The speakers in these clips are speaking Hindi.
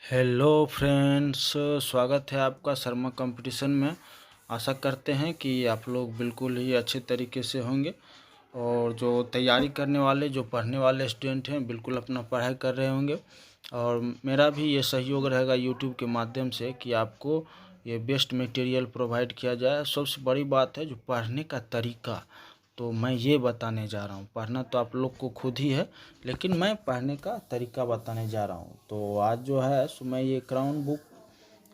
हेलो फ्रेंड्स, स्वागत है आपका शर्मा कंपटीशन में। आशा करते हैं कि आप लोग बिल्कुल ही अच्छे तरीके से होंगे और जो तैयारी करने वाले, जो पढ़ने वाले स्टूडेंट हैं, बिल्कुल अपना पढ़ाई कर रहे होंगे। और मेरा भी ये सहयोग रहेगा यूट्यूब के माध्यम से कि आपको ये बेस्ट मटेरियल प्रोवाइड किया जाए। सबसे बड़ी बात है जो पढ़ने का तरीका, तो मैं ये बताने जा रहा हूँ। पढ़ना तो आप लोग को खुद ही है, लेकिन मैं पढ़ने का तरीका बताने जा रहा हूँ। तो आज जो है सो मैं ये क्राउन बुक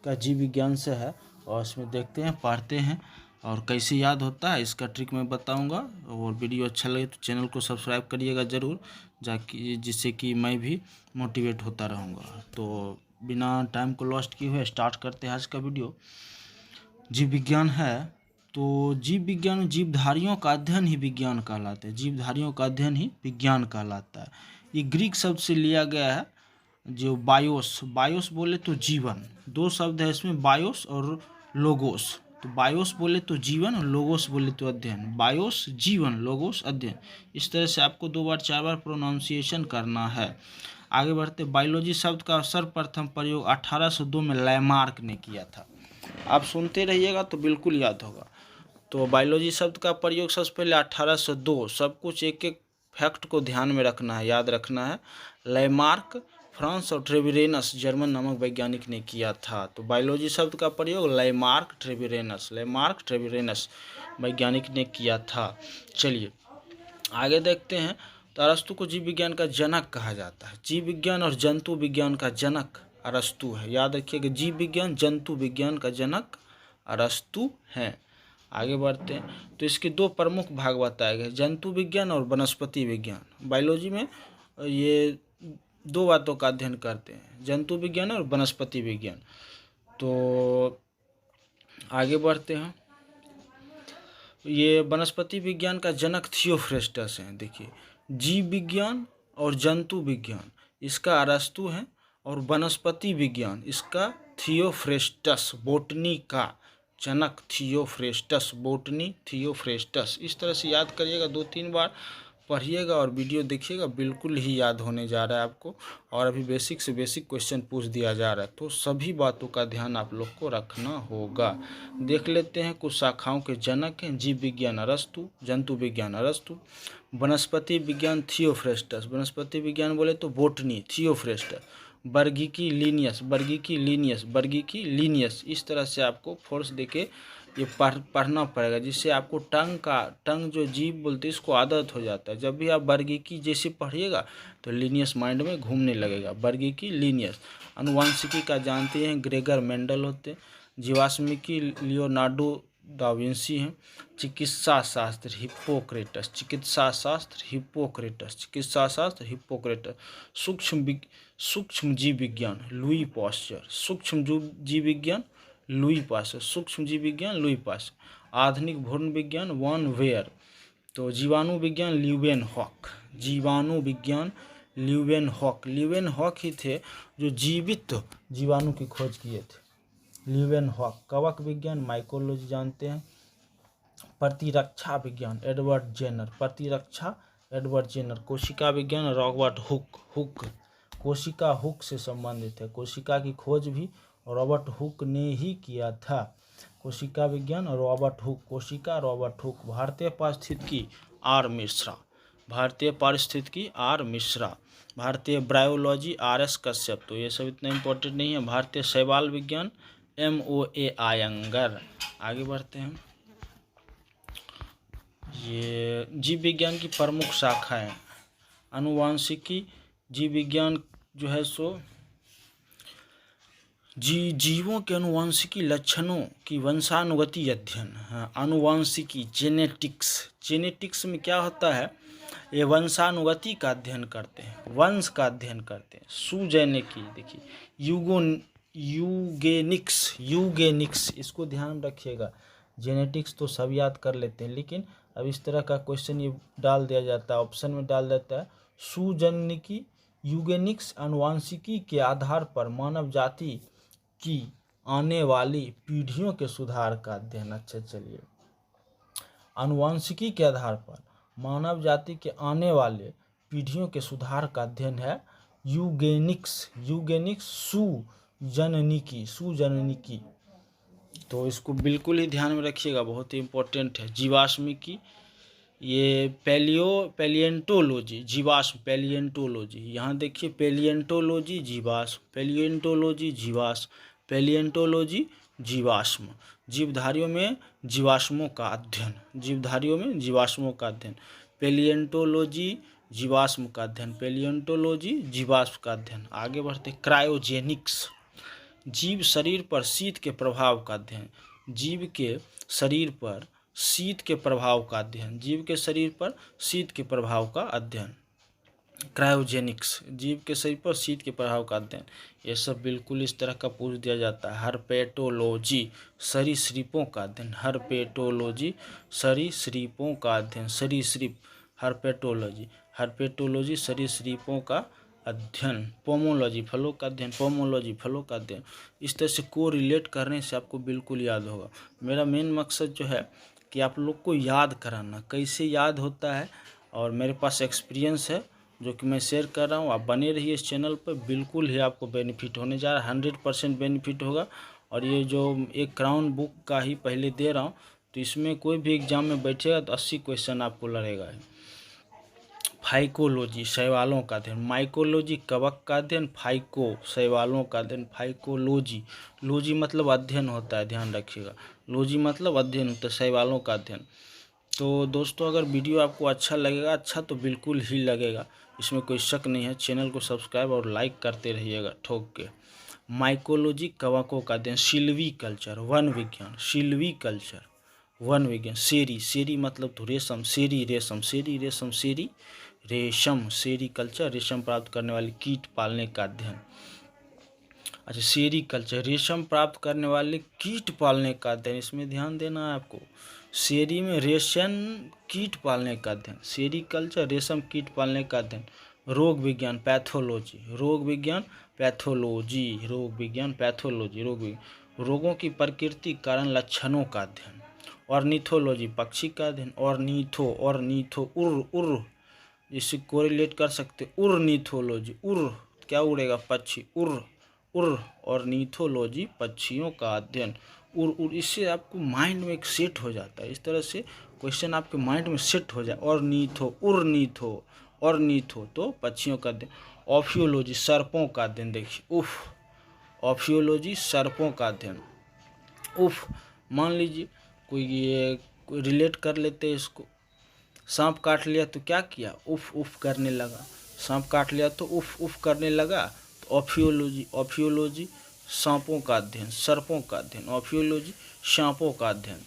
का जीव विज्ञान से है और इसमें देखते हैं, पढ़ते हैं और कैसे याद होता है इसका ट्रिक मैं बताऊंगा। और वीडियो अच्छा लगे तो चैनल को सब्सक्राइब करिएगा ज़रूर, जाकि जिससे कि मैं भी मोटिवेट होता रहूँगा। तो बिना टाइम को लॉस्ट किए हुए स्टार्ट करते हैं आज का वीडियो। जीव विज्ञान है तो जीव विज्ञान, जीवधारियों का अध्ययन ही विज्ञान कहलाता है। जीवधारियों का अध्ययन ही विज्ञान कहलाता है। ये ग्रीक शब्द से लिया गया है, जो बायोस। बायोस बोले तो जीवन, दो शब्द है इसमें, बायोस और लोगोस। तो बायोस बोले तो जीवन और लोगोस बोले तो अध्ययन। बायोस जीवन, लोगोस अध्ययन। इस तरह से आपको 2 बार 4 बार प्रोनाउंसिएशन करना है। आगे बढ़ते, बायोलॉजी शब्द का सर्वप्रथम प्रयोग 1802 में लैमार्क ने किया था। आप सुनते रहिएगा तो बिल्कुल याद होगा। तो बायोलॉजी शब्द का प्रयोग सबसे पहले 1802, सब कुछ एक एक फैक्ट को ध्यान में रखना है, याद रखना है। लैमार्क फ्रांस और ट्रेविरेनस जर्मन नामक वैज्ञानिक ने किया था। तो बायोलॉजी शब्द का प्रयोग लैमार्क ट्रेविरेनस वैज्ञानिक ने किया था। चलिए आगे देखते हैं। तो अरस्तु को जीव विज्ञान का जनक कहा जाता है। जीव विज्ञान और जंतु विज्ञान का जनक अरस्तु है। याद रखिएगा, जीव विज्ञान जंतु विज्ञान का जनक अरस्तु हैं। आगे बढ़ते हैं। तो इसके 2 प्रमुख भाग बताए गए, जंतु विज्ञान और वनस्पति विज्ञान। बायोलॉजी में ये 2 बातों का अध्ययन करते हैं, जंतु विज्ञान और वनस्पति विज्ञान। तो आगे बढ़ते हैं। ये वनस्पति विज्ञान का जनक थियोफ्रेस्टस हैं। देखिए, जीव विज्ञान और जंतु विज्ञान इसका अरस्तु है और वनस्पति विज्ञान इसका थियोफ्रेस्टस, बोटनी का जनक थियोफ्रेस्टस, बोटनी थियोफ्रेस्टस। इस तरह से याद करिएगा, 2-3 बार पढ़िएगा और वीडियो देखिएगा, बिल्कुल ही याद होने जा रहा है आपको। और अभी बेसिक से बेसिक क्वेश्चन पूछ दिया जा रहा है, तो सभी बातों का ध्यान आप लोग को रखना होगा। देख लेते हैं, कुछ शाखाओं के जनक हैं। जीव विज्ञान अरस्तु, जंतु विज्ञान अरस्तु, वनस्पति विज्ञान थियोफ्रेस्टस, वनस्पति विज्ञान बोले तो बोटनी टथियोफ्रेस्टस, वर्गीकी लीनियस। इस तरह से आपको फोर्स देके ये पढ़ना पड़ेगा, जिससे आपको टंग जो जीव बोलते हैं इसको आदत हो जाता है। जब भी आप वर्गीकी जैसे पढ़िएगा तो लीनियस माइंड में घूमने लगेगा। वर्गीकी लीनियस। अनुवांशिकी का जानते हैं, ग्रेगर मेंडल होते हैं। जीवाश्मिकी लियोनार्डो दा विंसी हैं। चिकित्सा शास्त्र हिप्पोक्रेटस। सूक्ष्म जीव विज्ञान लुई पास्चर। सूक्ष्म जीव विज्ञान लुई पास्चर। आधुनिक भ्रूण विज्ञान वॉन वेयर। तो जीवाणु विज्ञान ल्यूवेनहॉक ही थे जो जीवित जीवाणु की खोज किए थे, ल्यूवेनहॉक। कवक विज्ञान माइकोलॉजी जानते हैं। प्रतिरक्षा विज्ञान एडवर्ड जेनर। कोशिका विज्ञान रॉबर्ट हुक। कोशिका हुक से संबंधित है। कोशिका की खोज भी रॉबर्ट हुक ने ही किया था। कोशिका विज्ञान रॉबर्ट हुक। भारतीय पारिस्थितिकी आर मिश्रा। भारतीय ब्रायोलॉजी RS कश्यप। तो ये सब इतना इम्पोर्टेंट नहीं है। भारतीय शैवाल विज्ञान MOA आयंगर। आगे बढ़ते हैं। ये जीव विज्ञान की प्रमुख शाखाएं, अनुवांशिकी जीव विज्ञान जो है सो जीवों के अनुवांशिकी लक्षणों की वंशानुगति अध्ययन। अनुवांशिकी जेनेटिक्स में क्या होता है, ये वंशानुगति का अध्ययन करते हैं, वंश का अध्ययन करते हैं। सुजेनिकी, देखिए यूगेनिक्स, इसको ध्यान रखिएगा। जेनेटिक्स तो सब याद कर लेते हैं, लेकिन अब इस तरह का क्वेश्चन ये डाल दिया जाता है, ऑप्शन में डाल देता है। सुजेनिकी, यूगेनिक्स अनुवांशिकी के आधार पर मानव जाति की आने वाली पीढ़ियों के सुधार का अध्ययन। अच्छा, चलिए, अनुवांशिकी के आधार पर मानव जाति के आने वाले पीढ़ियों के सुधार का अध्ययन है यूगेनिक्स। जननिकी, सुजननिकी, तो इसको बिल्कुल ही ध्यान में रखिएगा, बहुत ही इम्पोर्टेंट है। जीवाश्मिकी, ये पैलिएंटोलॉजी, जीवाश्म, पैलिएंटोलॉजी, यहाँ देखिए पैलिएंटोलॉजी जीवाश्म, पैलिएंटोलॉजी जीवाश्म, पैलिएंटोलॉजी जीवाश्म, जीवधारियों में जीवाश्मों का अध्ययन, जीवधारियों में जीवाश्मों का अध्ययन, पैलिएंटोलॉजी जीवाश्म का अध्ययन, पैलिएंटोलॉजी जीवाश्म का अध्ययन। आगे बढ़ते, क्रायोजेनिक्स, जीव शरीर पर शीत के प्रभाव का अध्ययन, जीव के शरीर पर शीत के प्रभाव का अध्ययन, जीव के शरीर पर शीत के प्रभाव का अध्ययन, क्रायोजेनिक्स, जीव के शरीर पर शीत के प्रभाव का अध्ययन। ये सब बिल्कुल इस तरह का पूछ दिया जाता है। हर्पेटोलॉजी, सरीसृपों का अध्ययन, हर्पेटोलॉजी सरीसृपों का अध्ययन, सरीसृप, हर्पेटोलॉजी, हर्पेटोलॉजी सरीसृपों का अध्ययन। पोमोलॉजी, फलों का अध्ययन, पोमोलॉजी, फलों का अध्ययन। इस तरह से को रिलेट करने से आपको बिल्कुल याद होगा। मेरा मेन मकसद जो है कि आप लोग को याद कराना, कैसे याद होता है, और मेरे पास एक्सपीरियंस है जो कि मैं शेयर कर रहा हूँ। आप बने रहिए इस चैनल पर, बिल्कुल ही आपको बेनिफिट होने जा रहा है, 100% बेनिफिट होगा। और ये जो एक क्राउन बुक का ही पहले दे रहा हूँ, तो इसमें कोई भी एग्जाम में बैठेगा तो 80 क्वेश्चन आपको लड़ेगा। फाइकोलॉजी, शैवालों का अध्ययन, माइकोलॉजी कवक का अध्ययन, फाइको शैवालों का अध्ययन, फाइकोलॉजी, लॉजी मतलब अध्ययन होता है, ध्यान रखिएगा, लॉजी मतलब अध्ययन होता है, शैवालों का अध्ययन। तो दोस्तों अगर वीडियो आपको अच्छा लगेगा, अच्छा तो बिल्कुल ही लगेगा, इसमें कोई शक नहीं है। चैनल को सब्सक्राइब और लाइक करते रहिएगा ठोक के। माइकोलॉजी कवकों का अध्ययन, सिल्वी कल्चर, वन विज्ञान, सिल्वी कल्चर, वन विज्ञान। सेरी, सेरी मतलब तो रेशम, सेरी रेशम, सेरी रेशम, सेरी रेशम, सेरी कल्चर, रेशम प्राप्त करने वाले कीट पालने का अध्ययन। अच्छा, सेरी कल्चर, रेशम प्राप्त करने वाले कीट पालने का अध्ययन, इसमें ध्यान देना है आपको। सेरी में रेशम कीट पालने का अध्ययन, सेरी कल्चर, रेशम कीट पालने का अध्ययन। रोग विज्ञान, पैथोलॉजी, रोग विज्ञान, पैथोलॉजी, रोग विज्ञान, पैथोलॉजी, रोग विज्ञान, रोगों की प्रकृति, कारण, लक्षणों का अध्ययन। ऑर्निथोलॉजी, पक्षी का अध्ययन, ऑर्निथो, उर्र, इससे कोरिलेट कर सकते, उर्निथोलॉजी, उर्र क्या उड़ेगा, पक्षी, उर्र, ऑर्निथोलॉजी पक्षियों का अध्ययन, उड़, इससे आपको माइंड में एक सेट हो जाता है। इस तरह से क्वेश्चन आपके माइंड में सेट हो जाए। ऑर्निथो तो पक्षियों का अध्ययन। ऑफियोलॉजी, सर्पों का अध्ययन, देखिए ऑफियोलॉजी सर्पों का अध्ययन। मान लीजिए कोई रिलेट कर लेते हैं इसको, सांप काट लिया तो क्या किया, उफ करने लगा, सांप काट लिया तो उफ करने लगा, तो ऑफियोलॉजी सांपों का अध्ययन, सर्पों का अध्ययन, ऑफियोलॉजी सांपों का अध्ययन।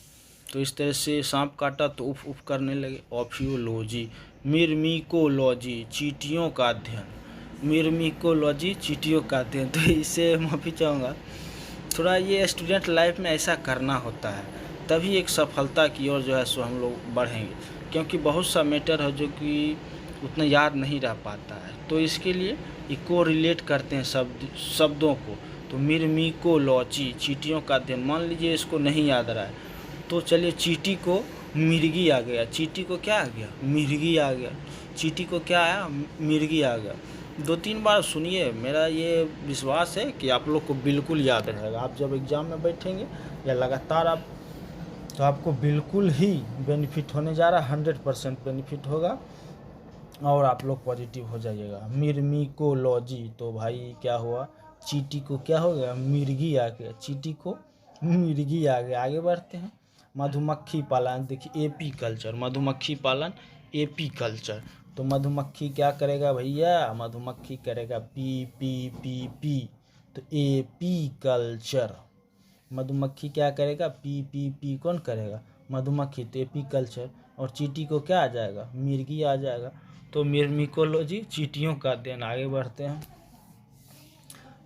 तो इस तरह से सांप काटा तो उफ करने लगे, ऑफियोलॉजी। मिर्मिकोलॉजी, चींटियों का अध्ययन, मिर्मिकोलॉजी चींटियों का अध्ययन। तो इससे माफ़ी चाहूँगा, थोड़ा ये स्टूडेंट लाइफ में ऐसा करना होता है, तभी एक सफलता की ओर जो है सो हम लोग बढ़ेंगे, क्योंकि बहुत सा मैटर है जो कि उतना याद नहीं रह पाता है। तो इसके लिए इको रिलेट करते हैं शब्दों को। तो मिर्मिकोलॉजी, चींटियों का अध्ययन, मान लीजिए इसको नहीं याद रहा है, तो चलिए चींटी को मिर्गी आ गया, चींटी को क्या आ गया, मिर्गी आ गया, चींटी को क्या आया, मिर्गी आ गया। 2-3 बार सुनिए, मेरा ये विश्वास है कि आप लोग को बिल्कुल याद रहेगा। आप जब एग्ज़ाम में बैठेंगे या लगातार आप, तो आपको बिल्कुल ही बेनिफिट होने जा रहा है, 100% बेनिफिट होगा और आप लोग पॉजिटिव हो जाइएगा। मिर्मिकोलॉजी, तो भाई क्या हुआ, चींटी को क्या हो गया, मिर्गी आ गया, चींटी को मिर्गी आ गया। आगे बढ़ते हैं, मधुमक्खी पालन, देखिए एपी कल्चर, मधुमक्खी पालन, एपी कल्चर। तो मधुमक्खी क्या करेगा भैया, मधुमक्खी करेगा पी, तो एपी कल्चर। मधुमक्खी क्या करेगा, पी, कौन करेगा, मधुमक्खी, तो एपी कल्चर। और चींटी को क्या आ जाएगा, मिर्गी आ जाएगा। तो मिर्मिकोलॉजी, चींटियों का अध्ययन। आगे बढ़ते हैं,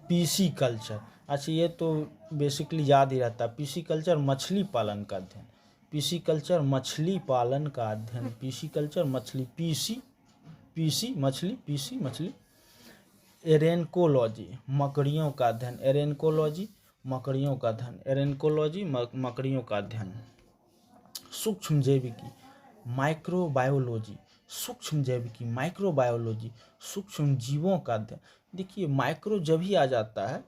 पीसी कल्चर। अच्छा, ये तो बेसिकली याद ही रहता है। पीसी कल्चर, मछली पालन का अध्ययन, पीसी कल्चर, मछली पालन का अध्ययन, पीसी कल्चर, मछली, पीसी मछली, पीसी मछली। एरेनकोलॉजी, मकड़ियों का अध्ययन, एरेनकोलॉजी मकड़ियों का अध्ययन, एरेनकोलॉजी मकड़ियों का अध्ययन। सूक्ष्म जैविकी, माइक्रोबायोलॉजी, सूक्ष्म जैविकी, माइक्रोबायोलॉजी, सूक्ष्म जीवों का अध्ययन। देखिए माइक्रो जब ही आ जाता है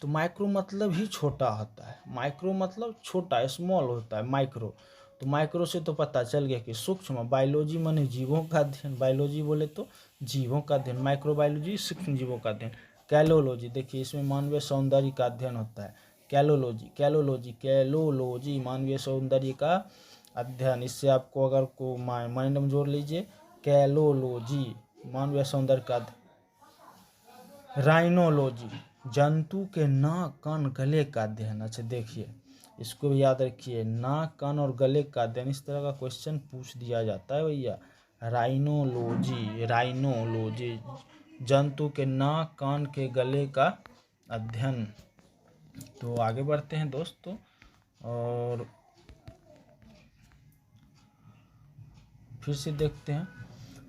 तो माइक्रो मतलब ही छोटा होता है, माइक्रो मतलब छोटा, स्मॉल होता है माइक्रो। तो माइक्रो से तो पता चल गया कि सूक्ष्म। बायोलॉजी माने जीवों का अध्ययन, बायोलॉजी बोले तो जीवों का अध्ययन, माइक्रोबायोलॉजी सूक्ष्म जीवों का अध्ययन। कैलोलॉजी देखिए इसमें मानवीय सौंदर्य का अध्ययन होता है। कैलोलॉजी कैलोलॉजी कैलोलॉजी मानवीय सौंदर्य का अध्ययन। इससे आपको अगर को माइंड में जोड़ लीजिए, कैलोलॉजी मानवीय सौंदर्य का अध्ययन। राइनोलॉजी जंतु के नाक कान गले का अध्ययन। अच्छा देखिए इसको भी याद रखिए, नाक कान और गले का अध्ययन, इस तरह का क्वेश्चन पूछ दिया जाता है भैया। राइनोलॉजी, राइनोलॉजी जंतु के नाक कान के गले का अध्ययन। तो आगे बढ़ते हैं दोस्तों, और फिर से देखते हैं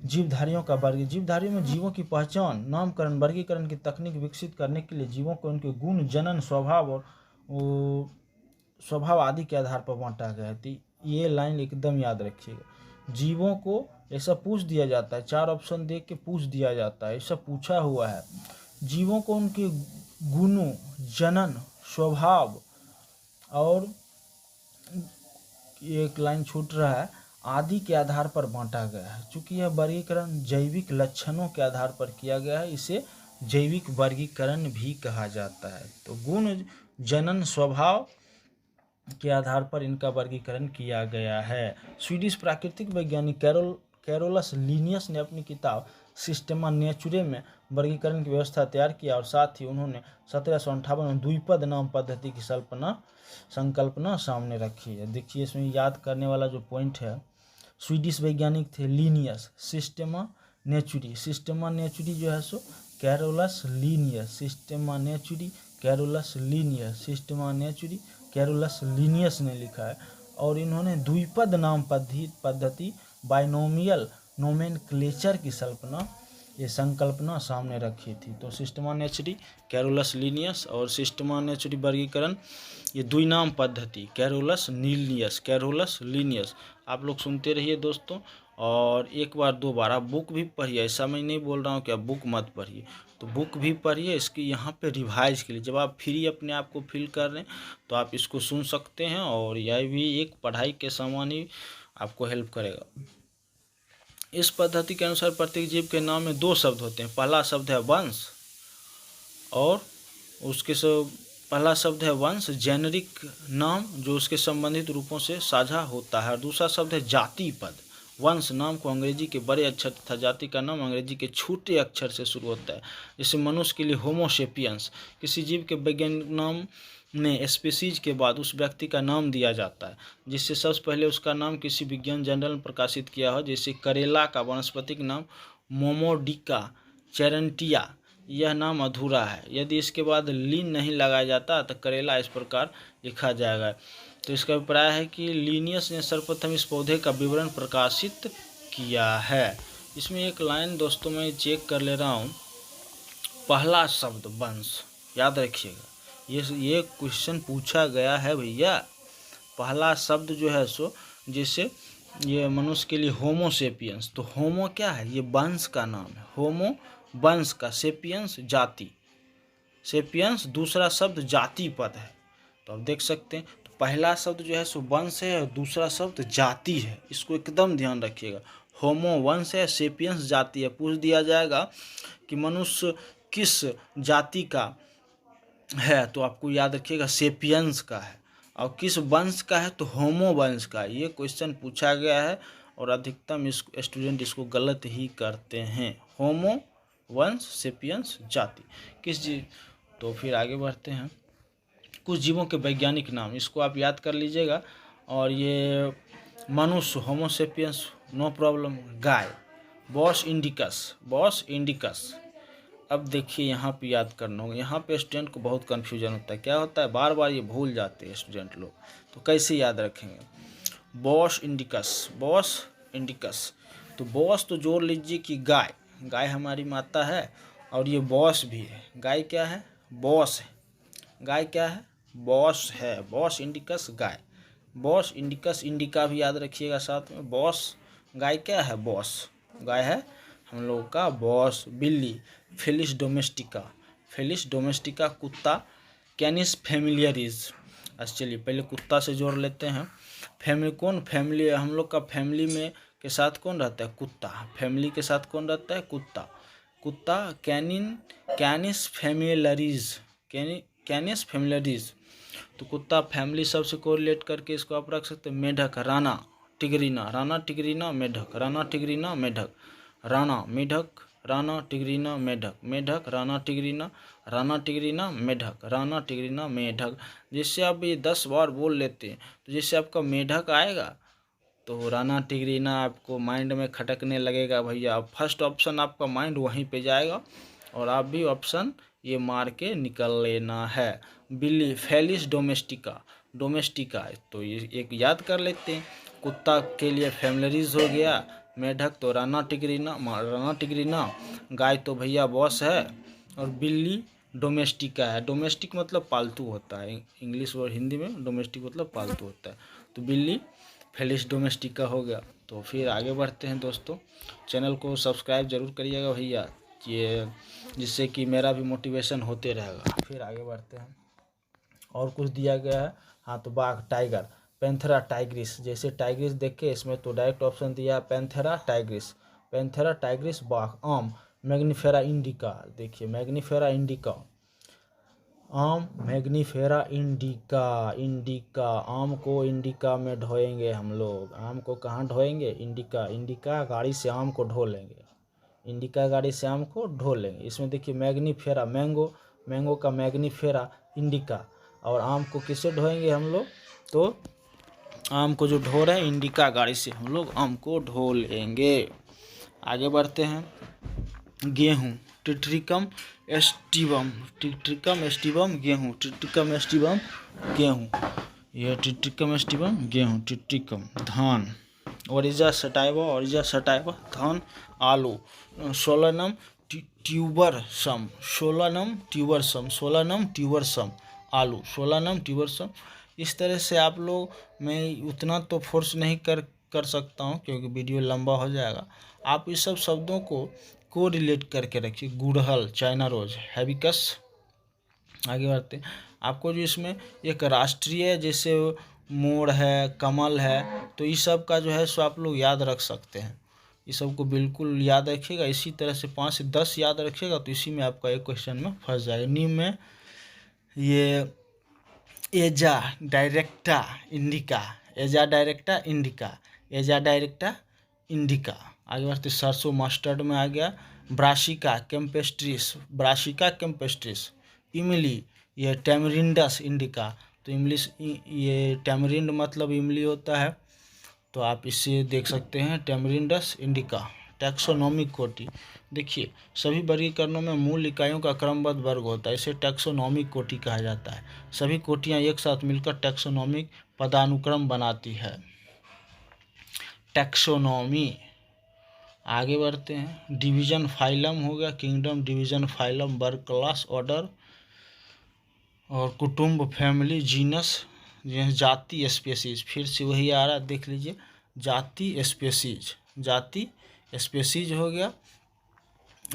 जीवधारियों का वर्ग। जीवधारियों में जीवों की पहचान, नामकरण, वर्गीकरण की तकनीक विकसित करने के लिए जीवों को उनके गुण, जनन, स्वभाव और स्वभाव आदि के आधार पर बांटा गया है। तो ये लाइन एकदम याद रखिएगा। जीवों को ऐसा पूछ दिया जाता है, 4 ऑप्शन देख के पूछ दिया जाता है, ऐसा पूछा हुआ है। जीवों को उनके गुणों, जनन, स्वभाव और एक लाइन छूट रहा है, आदि के आधार पर बांटा गया है। चूंकि यह वर्गीकरण जैविक लक्षणों के आधार पर किया गया है, इसे जैविक वर्गीकरण भी कहा जाता है। तो गुण, जनन, स्वभाव के आधार पर इनका वर्गीकरण किया गया है। स्वीडिश प्राकृतिक वैज्ञानिक कैरोलस लिनियस ने अपनी किताब सिस्टेमा नेचुरे में वर्गीकरण की व्यवस्था तैयार किया, और साथ ही उन्होंने 1758 में द्विपद नाम पद्धति की संकल्पना सामने रखी है। देखिए इसमें याद करने वाला जो पॉइंट है, स्वीडिश वैज्ञानिक थे लिनियस, सिस्टेमा नेचुरी जो है सो Carolus Linnaeus, सिस्टेमा नेचुरी Carolus Linnaeus, सिस्टेमा नेचुरी Carolus Linnaeus ने लिखा है। और इन्होंने द्विपद नाम पद्धति बाइनोमियल नोमेनक्लेचर की संकल्पना सामने रखी थी। तो सिस्टेमा नेचुरी कैरोलस लिनियस और सिस्टेमा नेचुरी वर्गीकरण, ये द्विनाम पद्धति कैरोलस लिनियस आप लोग सुनते रहिए दोस्तों। और एक बार 2 बार आप बुक भी पढ़िए, ऐसा मैं नहीं बोल रहा हूँ कि आप बुक मत पढ़िए, तो बुक भी पढ़िए। इसकी यहाँ पे रिवाइज के लिए जब आप फ्री अपने आप को फील कर रहे हैं तो आप इसको सुन सकते हैं, और यह भी एक पढ़ाई के समान ही आपको हेल्प करेगा। इस पद्धति के अनुसार प्रत्येक जीव के नाम में 2 शब्द होते हैं। पहला शब्द है वंश, और पहला शब्द है वंश जेनरिक नाम जो उसके संबंधित रूपों से साझा होता है, और दूसरा शब्द है जाति पद। वंश नाम को अंग्रेजी के बड़े अक्षर तथा जाति का नाम अंग्रेजी के छोटे अक्षर से शुरू होता है। जैसे मनुष्य के लिए होमोसेपियंस, किसी जीव के वैज्ञानिक नाम में स्पीसीज के बाद उस व्यक्ति का नाम दिया जाता है जिससे सबसे पहले उसका नाम किसी विज्ञान जर्नल में प्रकाशित किया हो। जैसे करेला का वानस्पतिक नाम मोमोडिका चेरेंटिया, यह नाम अधूरा है, यदि इसके बाद लीन नहीं लगाया जाता तो करेला इस प्रकार लिखा जाएगा। तो इसका अभिप्राय है कि लिनियस ने सर्वप्रथम इस पौधे का विवरण प्रकाशित किया है। इसमें एक लाइन दोस्तों मैं चेक कर ले रहा हूँ, पहला शब्द वंश, याद रखिएगा ये क्वेश्चन पूछा गया है भैया। पहला शब्द जो है सो, जैसे ये मनुष्य के लिए होमोसेपियंस, तो होमो क्या है, ये वंश का नाम है, होमो वंश का, सेपियंस जाति, सेपियंस दूसरा शब्द जाति पद है। तो आप देख सकते हैं, तो पहला शब्द जो है सो वंश है और दूसरा शब्द जाति है, इसको एकदम ध्यान रखिएगा। होमो वंश है, सेपियंस जाति है। पूछ दिया जाएगा कि मनुष्य किस जाति का है, तो आपको याद रखिएगा सेपियंस का है, और किस वंश का है तो होमो वंश का। ये क्वेश्चन पूछा गया है और अधिकतम स्टूडेंट इसको गलत ही करते हैं। होमो वंश, सेपियंस जाति, किस जीव। तो फिर आगे बढ़ते हैं, कुछ जीवों के वैज्ञानिक नाम, इसको आप याद कर लीजिएगा। और ये मनुष्य होमोसेपियंस नो प्रॉब्लम, गाय बॉस इंडिकस। अब देखिए यहाँ पे याद करना होगा, यहाँ पे स्टूडेंट को बहुत कन्फ्यूजन होता है, क्या होता है बार बार ये भूल जाते हैं स्टूडेंट लोग, तो कैसे याद रखेंगे। बॉस इंडिकस, तो बॉस तो जोड़ लीजिए कि गाय हमारी माता है, और ये बॉस भी है, गाय क्या है, बॉस है, गाय क्या है, बॉस है, बॉस इंडिकस गाय, बॉस इंडिकस इंडिका भी याद रखिएगा साथ में। बॉस गाय क्या है, बॉस गाय है हम लोग का बॉस। बिल्ली फेलिस डोमेस्टिका कुत्ता, कैनिस फैमिलियरिस। अच्छा चलिए पहले कुत्ता से जोड़ लेते हैं। फैमिली कौन, फैमिली हम लोग का फैमिली में के साथ कौन रहता है, कुत्ता। फैमिली के साथ कौन रहता है, कुत्ता। कुत्ता कैनिस फैमिलियरिस, कैनिस फैमिलियरिस। तो कुत्ता फैमिली सबसे कोरिलेट करके इसको आप रख सकते हैं। मेढक राना टिगरीना, राना टिगरीना मेढक, राना टिगरीना मेढक, राणा मेढक, राना टिगरीना मेढक, मेढक राना टिगरीना, राना टिगरीना मेढक, राना टिगरीना मेढक। जिससे आप ये 10 बार बोल लेते हैं तो जिससे आपका मेढक आएगा तो राना टिगरीना आपको माइंड में खटकने लगेगा भैया। फर्स्ट ऑप्शन आपका माइंड वहीं पे जाएगा और आप भी ऑप्शन ये मार के निकल लेना है। बिल्ली फेलिस डोमेस्टिका, डोमेस्टिका तो ये एक याद कर लेते हैं। कुत्ता के लिए फैमिलरीज हो गया, मेढक तो राना टिगरीना, राना टिगरीना। गाय तो भैया बॉस है, और बिल्ली डोमेस्टिका है। डोमेस्टिक मतलब पालतू होता है, इंग्लिश और हिंदी में डोमेस्टिक मतलब पालतू होता है। तो बिल्ली फेलिस डोमेस्टिका हो गया। तो फिर आगे बढ़ते हैं दोस्तों। चैनल को सब्सक्राइब जरूर करिएगा भैया, ये जिससे कि मेरा भी मोटिवेशन होते रहेगा। फिर आगे बढ़ते हैं। और कुछ दिया गया है, हाँ तो बाघ टाइगर, पैंथेरा टाइग्रिस। जैसे टाइग्रिस देखे इसमें तो डायरेक्ट ऑप्शन दिया है पैंथेरा टाइग्रिस, पैंथेरा टाइग्रिस बाघ। आम मैग्नीफेरा इंडिका, देखिए मैग्नीफेरा इंडिका, आम मैग्नीफेरा इंडिका, इंडिका आम को इंडिका में ढोएंगे हम लोग। आम को कहाँ ढोएंगे, इंडिका, इंडिका गाड़ी से आम को ढो लेंगे, इंडिका गाड़ी से आम को ढो लेंगे। इसमें देखिए मैग्नीफेरा मैंगो, मैंगो का मैग्नीफेरा इंडिका। और आम को किससे ढोएंगे हम लोग, तो आम को जो ढो रहे हैं इंडिका गाड़ी से हम लोग आम को ढो लेंगे। आगे बढ़ते हैं। गेहूँ टिट्रिकम एस्टिवम, टिट्रिकम एस्टिवम गेहूँ, टिट्रिकम एस्टिवम गेहूँ, यह टिट्रिकम एस्टिवम गेहूँ। टिट्रिकम धान, ओरिजा सटाइवा, ओरिजा सटाइवा धान। आलू सोलनम ट्यूबरसम, सोलनम ट्यूबरसम, सोलनम ट्यूबरसम आलू, सोलनम ट्यूबरसम। इस तरह से आप लोग, मैं उतना तो फोर्स नहीं कर सकता हूँ क्योंकि वीडियो लंबा हो जाएगा। आप इस सब शब्दों को रिलेट करके रखिए। गुड़हल चाइना रोज हैबिकस। आगे बढ़ते हैं। आपको जो इसमें एक राष्ट्रीय जैसे मोर है, कमल है, तो इस सब का जो है सो आप लोग याद रख सकते हैं। इस सब को बिल्कुल याद रखिएगा। इसी तरह से 5 से 10 याद रखिएगा तो इसी में आपका एक क्वेश्चन में फंस जाएगा। नीम में ये एजा डायरेक्टा इंडिका, एजा डायरेक्टा इंडिका, एजा डायरेक्टा इंडिका। आगे बढ़ते सरसों मस्टर्ड में आ गया ब्रासिका कैम्पेस्ट्रिस, ब्रासिका कैम्पेस्ट्रिस। इमली ये टैमरिंडस इंडिका, तो इंग्लिश ये टैमरिंड मतलब इमली होता है, तो आप इससे देख सकते हैं टैमरिंडस इंडिका। टैक्सोनॉमिक कोटि, देखिए सभी वर्गीकरणों में मूल इकाइयों का क्रमबद्ध वर्ग होता है, इसे टैक्सोनॉमिक कोटि कहा जाता है। सभी कोटियां एक साथ मिलकर टैक्सोनॉमिक पदानुक्रम बनाती है, टैक्सोनॉमी। आगे बढ़ते हैं। डिवीजन फाइलम हो गया, किंगडम, डिवीजन फाइलम, वर्ग, क्लास, ऑर्डर और कुटुंब, फैमिली, जीनस, जाति, स्पेसीज। फिर से वही आ रहा है, देख लीजिए जाति स्पेसीज, जाति स्पेसीज हो गया।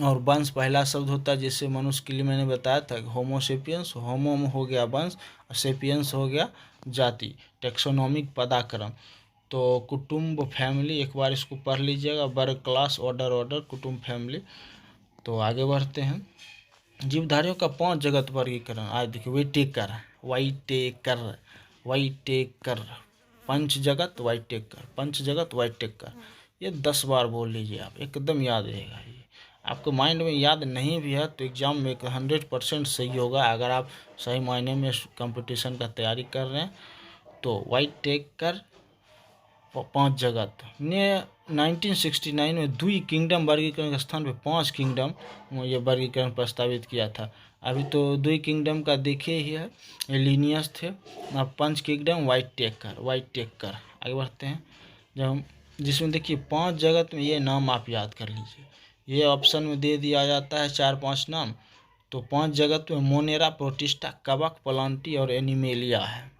और वंश पहला शब्द होता है, जैसे मनुष्य के लिए मैंने बताया था होमोसेपियंस, होमो हो गया वंश, सेपियंस हो गया जाति। टैक्सोनॉमिक पदाक्रम, तो कुटुंब, फैमिली, एक बार इसको पढ़ लीजिएगा, वर्ग, क्लास, ऑर्डर, ऑर्डर, कुटुंब, फैमिली। तो आगे बढ़ते हैं। जीवधारियों का 5 जगत वर्गीकरण। आज देखिए वाइटेकर, वाइटेकर, वाइटेकर, पंच जगत वाइटेकर, पंच जगत वाइटेकर। ये 10 बार बोल लीजिए आप, एकदम याद रहेगा। ये आपको माइंड में याद नहीं भी है तो एग्जाम में 100% सही होगा। अगर आप सही मायने में कंपटीशन का तैयारी कर रहे हैं तो वाइटेकर 5 जगत ने 1969 में 2 किंगडम वर्गीकरण के स्थान पे 5 किंगडम ये वर्गीकरण प्रस्तावित किया था। अभी तो 2 किंगडम का देखे ही है, लीनियस थे। अब 5 किंगडम वाइटेकर, वाइटेकर। आगे बढ़ते हैं। जब हम जिसमें देखिए 5 जगत में ये नाम आप याद कर लीजिए, ये ऑप्शन में दे दिया जाता है 4-5 नाम। तो 5 जगत में मोनेरा, प्रोटिस्टा, कवक, प्लांटी और एनिमेलिया है।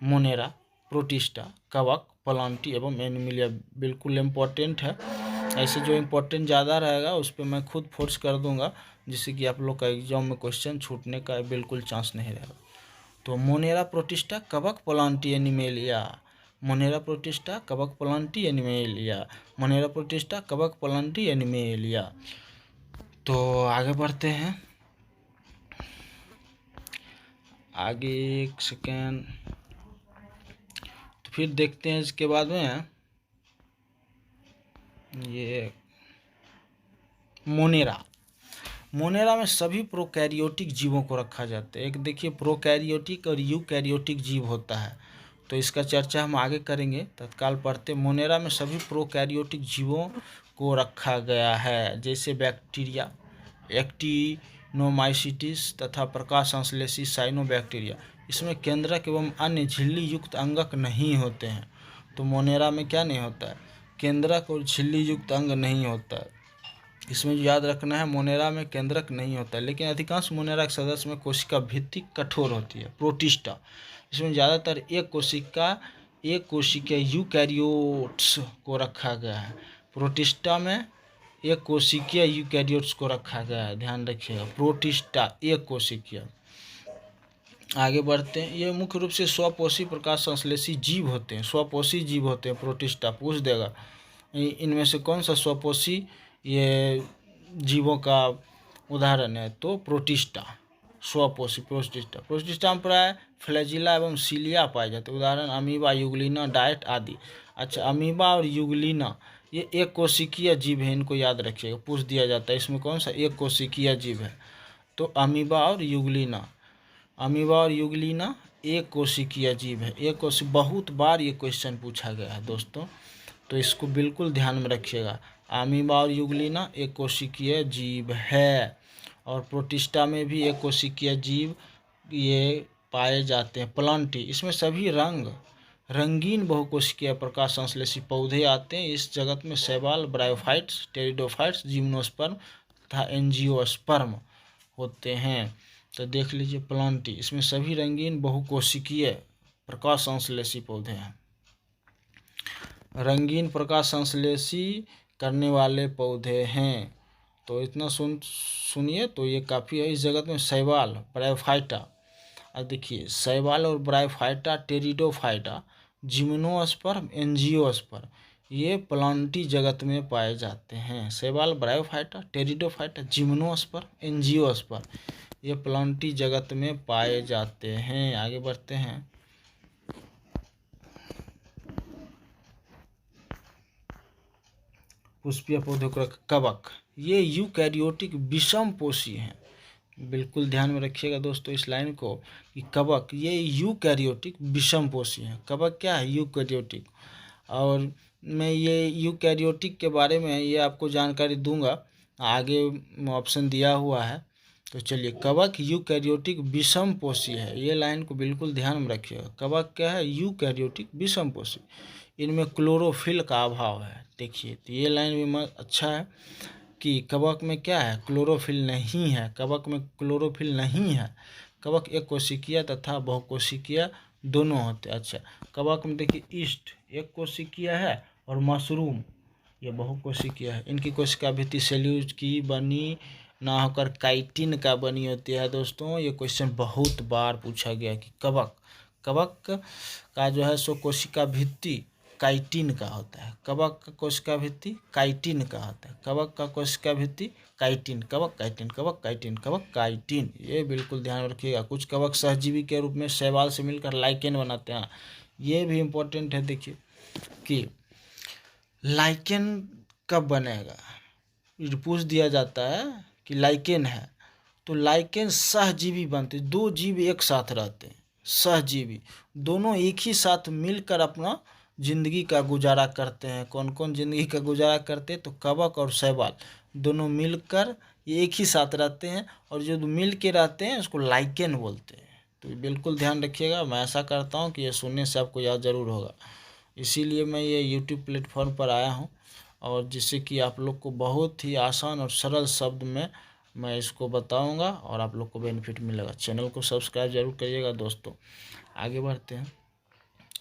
मोनेरा, प्रोटिस्टा, कवक, प्लांटी एवं एनिमेलिया बिल्कुल इम्पोर्टेंट है। ऐसे जो इम्पोर्टेंट ज़्यादा रहेगा उस पर मैं खुद फोर्स कर दूंगा, जिससे कि आप लोग का एग्जाम में क्वेश्चन छूटने का बिल्कुल चांस नहीं रहेगा। तो मोनेरा प्रोटिस्टा कवक प्लांटी एनिमेलिया, मोनेरा प्रोटिस्टा कवक प्लांटी एनिमेलिया, मोनेरा प्रोटिस्टा कवक प्लांटी एनिमेलिया। तो आगे बढ़ते हैं, आगे एक सेकेंड। तो फिर देखते हैं इसके बाद में ये मोनेरा। मोनेरा में सभी प्रोकैरियोटिक जीवों को रखा जाता है। एक देखिए प्रोकैरियोटिक और यूकैरियोटिक जीव होता है, तो इसका चर्चा हम आगे करेंगे। तत्काल पढ़ते, मोनेरा में सभी प्रोकैरियोटिक जीवों को रखा गया है, जैसे बैक्टीरिया, एक्टिनोमाइसिटिस तथा प्रकाश संश्लेषी साइनोबैक्टीरिया। इसमें केंद्रक एवं अन्य झिल्ली युक्त अंगक नहीं होते हैं। तो मोनेरा में क्या नहीं होता है, केंद्रक और झिल्ली युक्त अंग नहीं होता है। इसमें याद रखना है, मोनेरा में केंद्रक नहीं होता है, लेकिन अधिकांश मोनेरा के सदस्य में कोशिका भित्ति कठोर होती है। प्रोटिस्टा, इसमें ज़्यादातर एक कोशिकीय यूकैरियोट्स को रखा गया है। प्रोटिस्टा में एक कोशिकीय यूकैरियोट्स को रखा गया है, ध्यान रखिएगा, प्रोटिस्टा एक कोशिकीय। आगे बढ़ते हैं, ये मुख्य रूप से स्वपोषी प्रकाश संश्लेषी जीव होते हैं, स्वपोषी जीव होते हैं। प्रोटिस्टा पूछ देगा इनमें से कौन सा स्वपोषी ये जीवों का उदाहरण है, तो प्रोटिस्टा स्वपोषी। प्रोटिस्टा में प्राय फ्लैजिला एवं सीलिया पाए जाते हैं, उदाहरण अमीबा, यूग्लिना, डाइट आदि। अच्छा, अमीबा और यूग्लिना ये एक कोशिकीय जीव है, इनको याद रखिएगा, पूछ दिया जाता है इसमें कौन सा एक कोशिकीय जीव है, तो अमीबा और यूग्लिना। अमीबा और यूग्लिना एक कोशिकीय जीव है, एक कोशिक। बहुत बार ये क्वेश्चन पूछा गया है दोस्तों, तो इसको बिल्कुल ध्यान में रखिएगा। अमीबा और यूग्लिना एक कोशिकीय जीव है, और प्रोटिस्टा में भी एक कोशिकीय जीव ये पाए जाते हैं। प्लांटी, इसमें सभी रंगीन बहुकोशिकीय प्रकाश संश्लेषी पौधे आते हैं। इस जगत में शैवाल, ब्रायोफाइट्स, टेरिडोफाइट्स, जिम्नोस्पर्म तथा एंजियोस्पर्म होते हैं। तो देख लीजिए प्लांटी, इसमें सभी रंगीन बहुकोशिकीय प्रकाश संश्लेषी पौधे हैं, रंगीन प्रकाश संश्लेषी करने वाले पौधे हैं। तो इतना सुनिए, तो ये काफ़ी है। इस जगत में शैवाल, ब्रायोफाइटा, अब देखिए शैवाल और ब्रायोफाइटा, टेरिडोफाइटा, जिम्नोस्पर्म, एंजियोस्पर्म, ये प्लांटी जगत में पाए जाते हैं। शैवाल, ब्रायोफाइटा, टेरिडोफाइटा, जिम्नोस्पर्म, एंजियोस्पर्म, ये प्लांटी जगत में पाए जाते हैं। आगे बढ़ते हैं, पुष्पीय पौधों का कवक, ये यूकैरियोटिक विषम पोषी हैं। बिल्कुल ध्यान में रखिएगा दोस्तों इस लाइन को, कि कवक ये यूकैरियोटिक विषम पोषी हैं। कवक क्या है, यूकैरियोटिक। और मैं ये यूकैरियोटिक के बारे में ये आपको जानकारी दूंगा, आगे ऑप्शन दिया हुआ है। तो चलिए, कवक यूकैरियोटिक विषम पोषी है, ये लाइन को बिल्कुल ध्यान में रखिएगा। कवक क्या है, यूकैरियोटिक विषम पोषी, इनमें क्लोरोफिल का अभाव है। देखिए, तो ये लाइन भी अच्छा है कि कवक में क्या है, क्लोरोफिल नहीं है, कवक में क्लोरोफिल नहीं है। कवक एक कोशिकीय तथा बहुकोशिकीय दोनों होते हैं। अच्छा, कवक में देखिए ईस्ट एक कोशिकीय है, और मशरूम ये बहुकोशिकीय है। इनकी कोशिका भित्ति सेल्यूलोज की बनी ना होकर काइटिन का बनी होती है। दोस्तों, ये क्वेश्चन बहुत बार पूछा गया कि कवक का जो है सो कोशिका भित्ति काइटिन का होता है। कवक का कोशिका भित्ति काइटिन का होता है। कवक का कोशिका भित्ति काइटिन, कवक काइटिन, कवक काइटिन, कवक काइटिन, ये बिल्कुल ध्यान रखिएगा। कुछ कवक सहजीवी के रूप में शैवाल से मिलकर लाइकेन बनाते हैं, ये भी इम्पोर्टेंट है। देखिए कि लाइकेन कब बनेगा, पूछ दिया जाता है कि लाइकेन है, तो लाइकेन सहजीवी बनते, दो जीव एक साथ रहते हैं, सहजीवी, दोनों एक ही साथ मिलकर अपना जिंदगी का गुजारा करते हैं। कौन कौन जिंदगी का गुजारा करते हैं, तो कवक और शैवाल दोनों मिलकर एक ही साथ रहते हैं, और जो मिल के रहते हैं उसको लाइकेन बोलते हैं। तो बिल्कुल ध्यान रखिएगा, मैं ऐसा करता हूँ कि ये सुनने से आपको याद ज़रूर होगा, इसीलिए मैं ये यूट्यूब प्लेटफॉर्म पर आया हूँ, और जिससे कि आप लोग को बहुत ही आसान और सरल शब्द में मैं इसको बताऊंगा, और आप लोग को बेनिफिट मिलेगा। चैनल को सब्सक्राइब जरूर करिएगा दोस्तों। आगे बढ़ते हैं,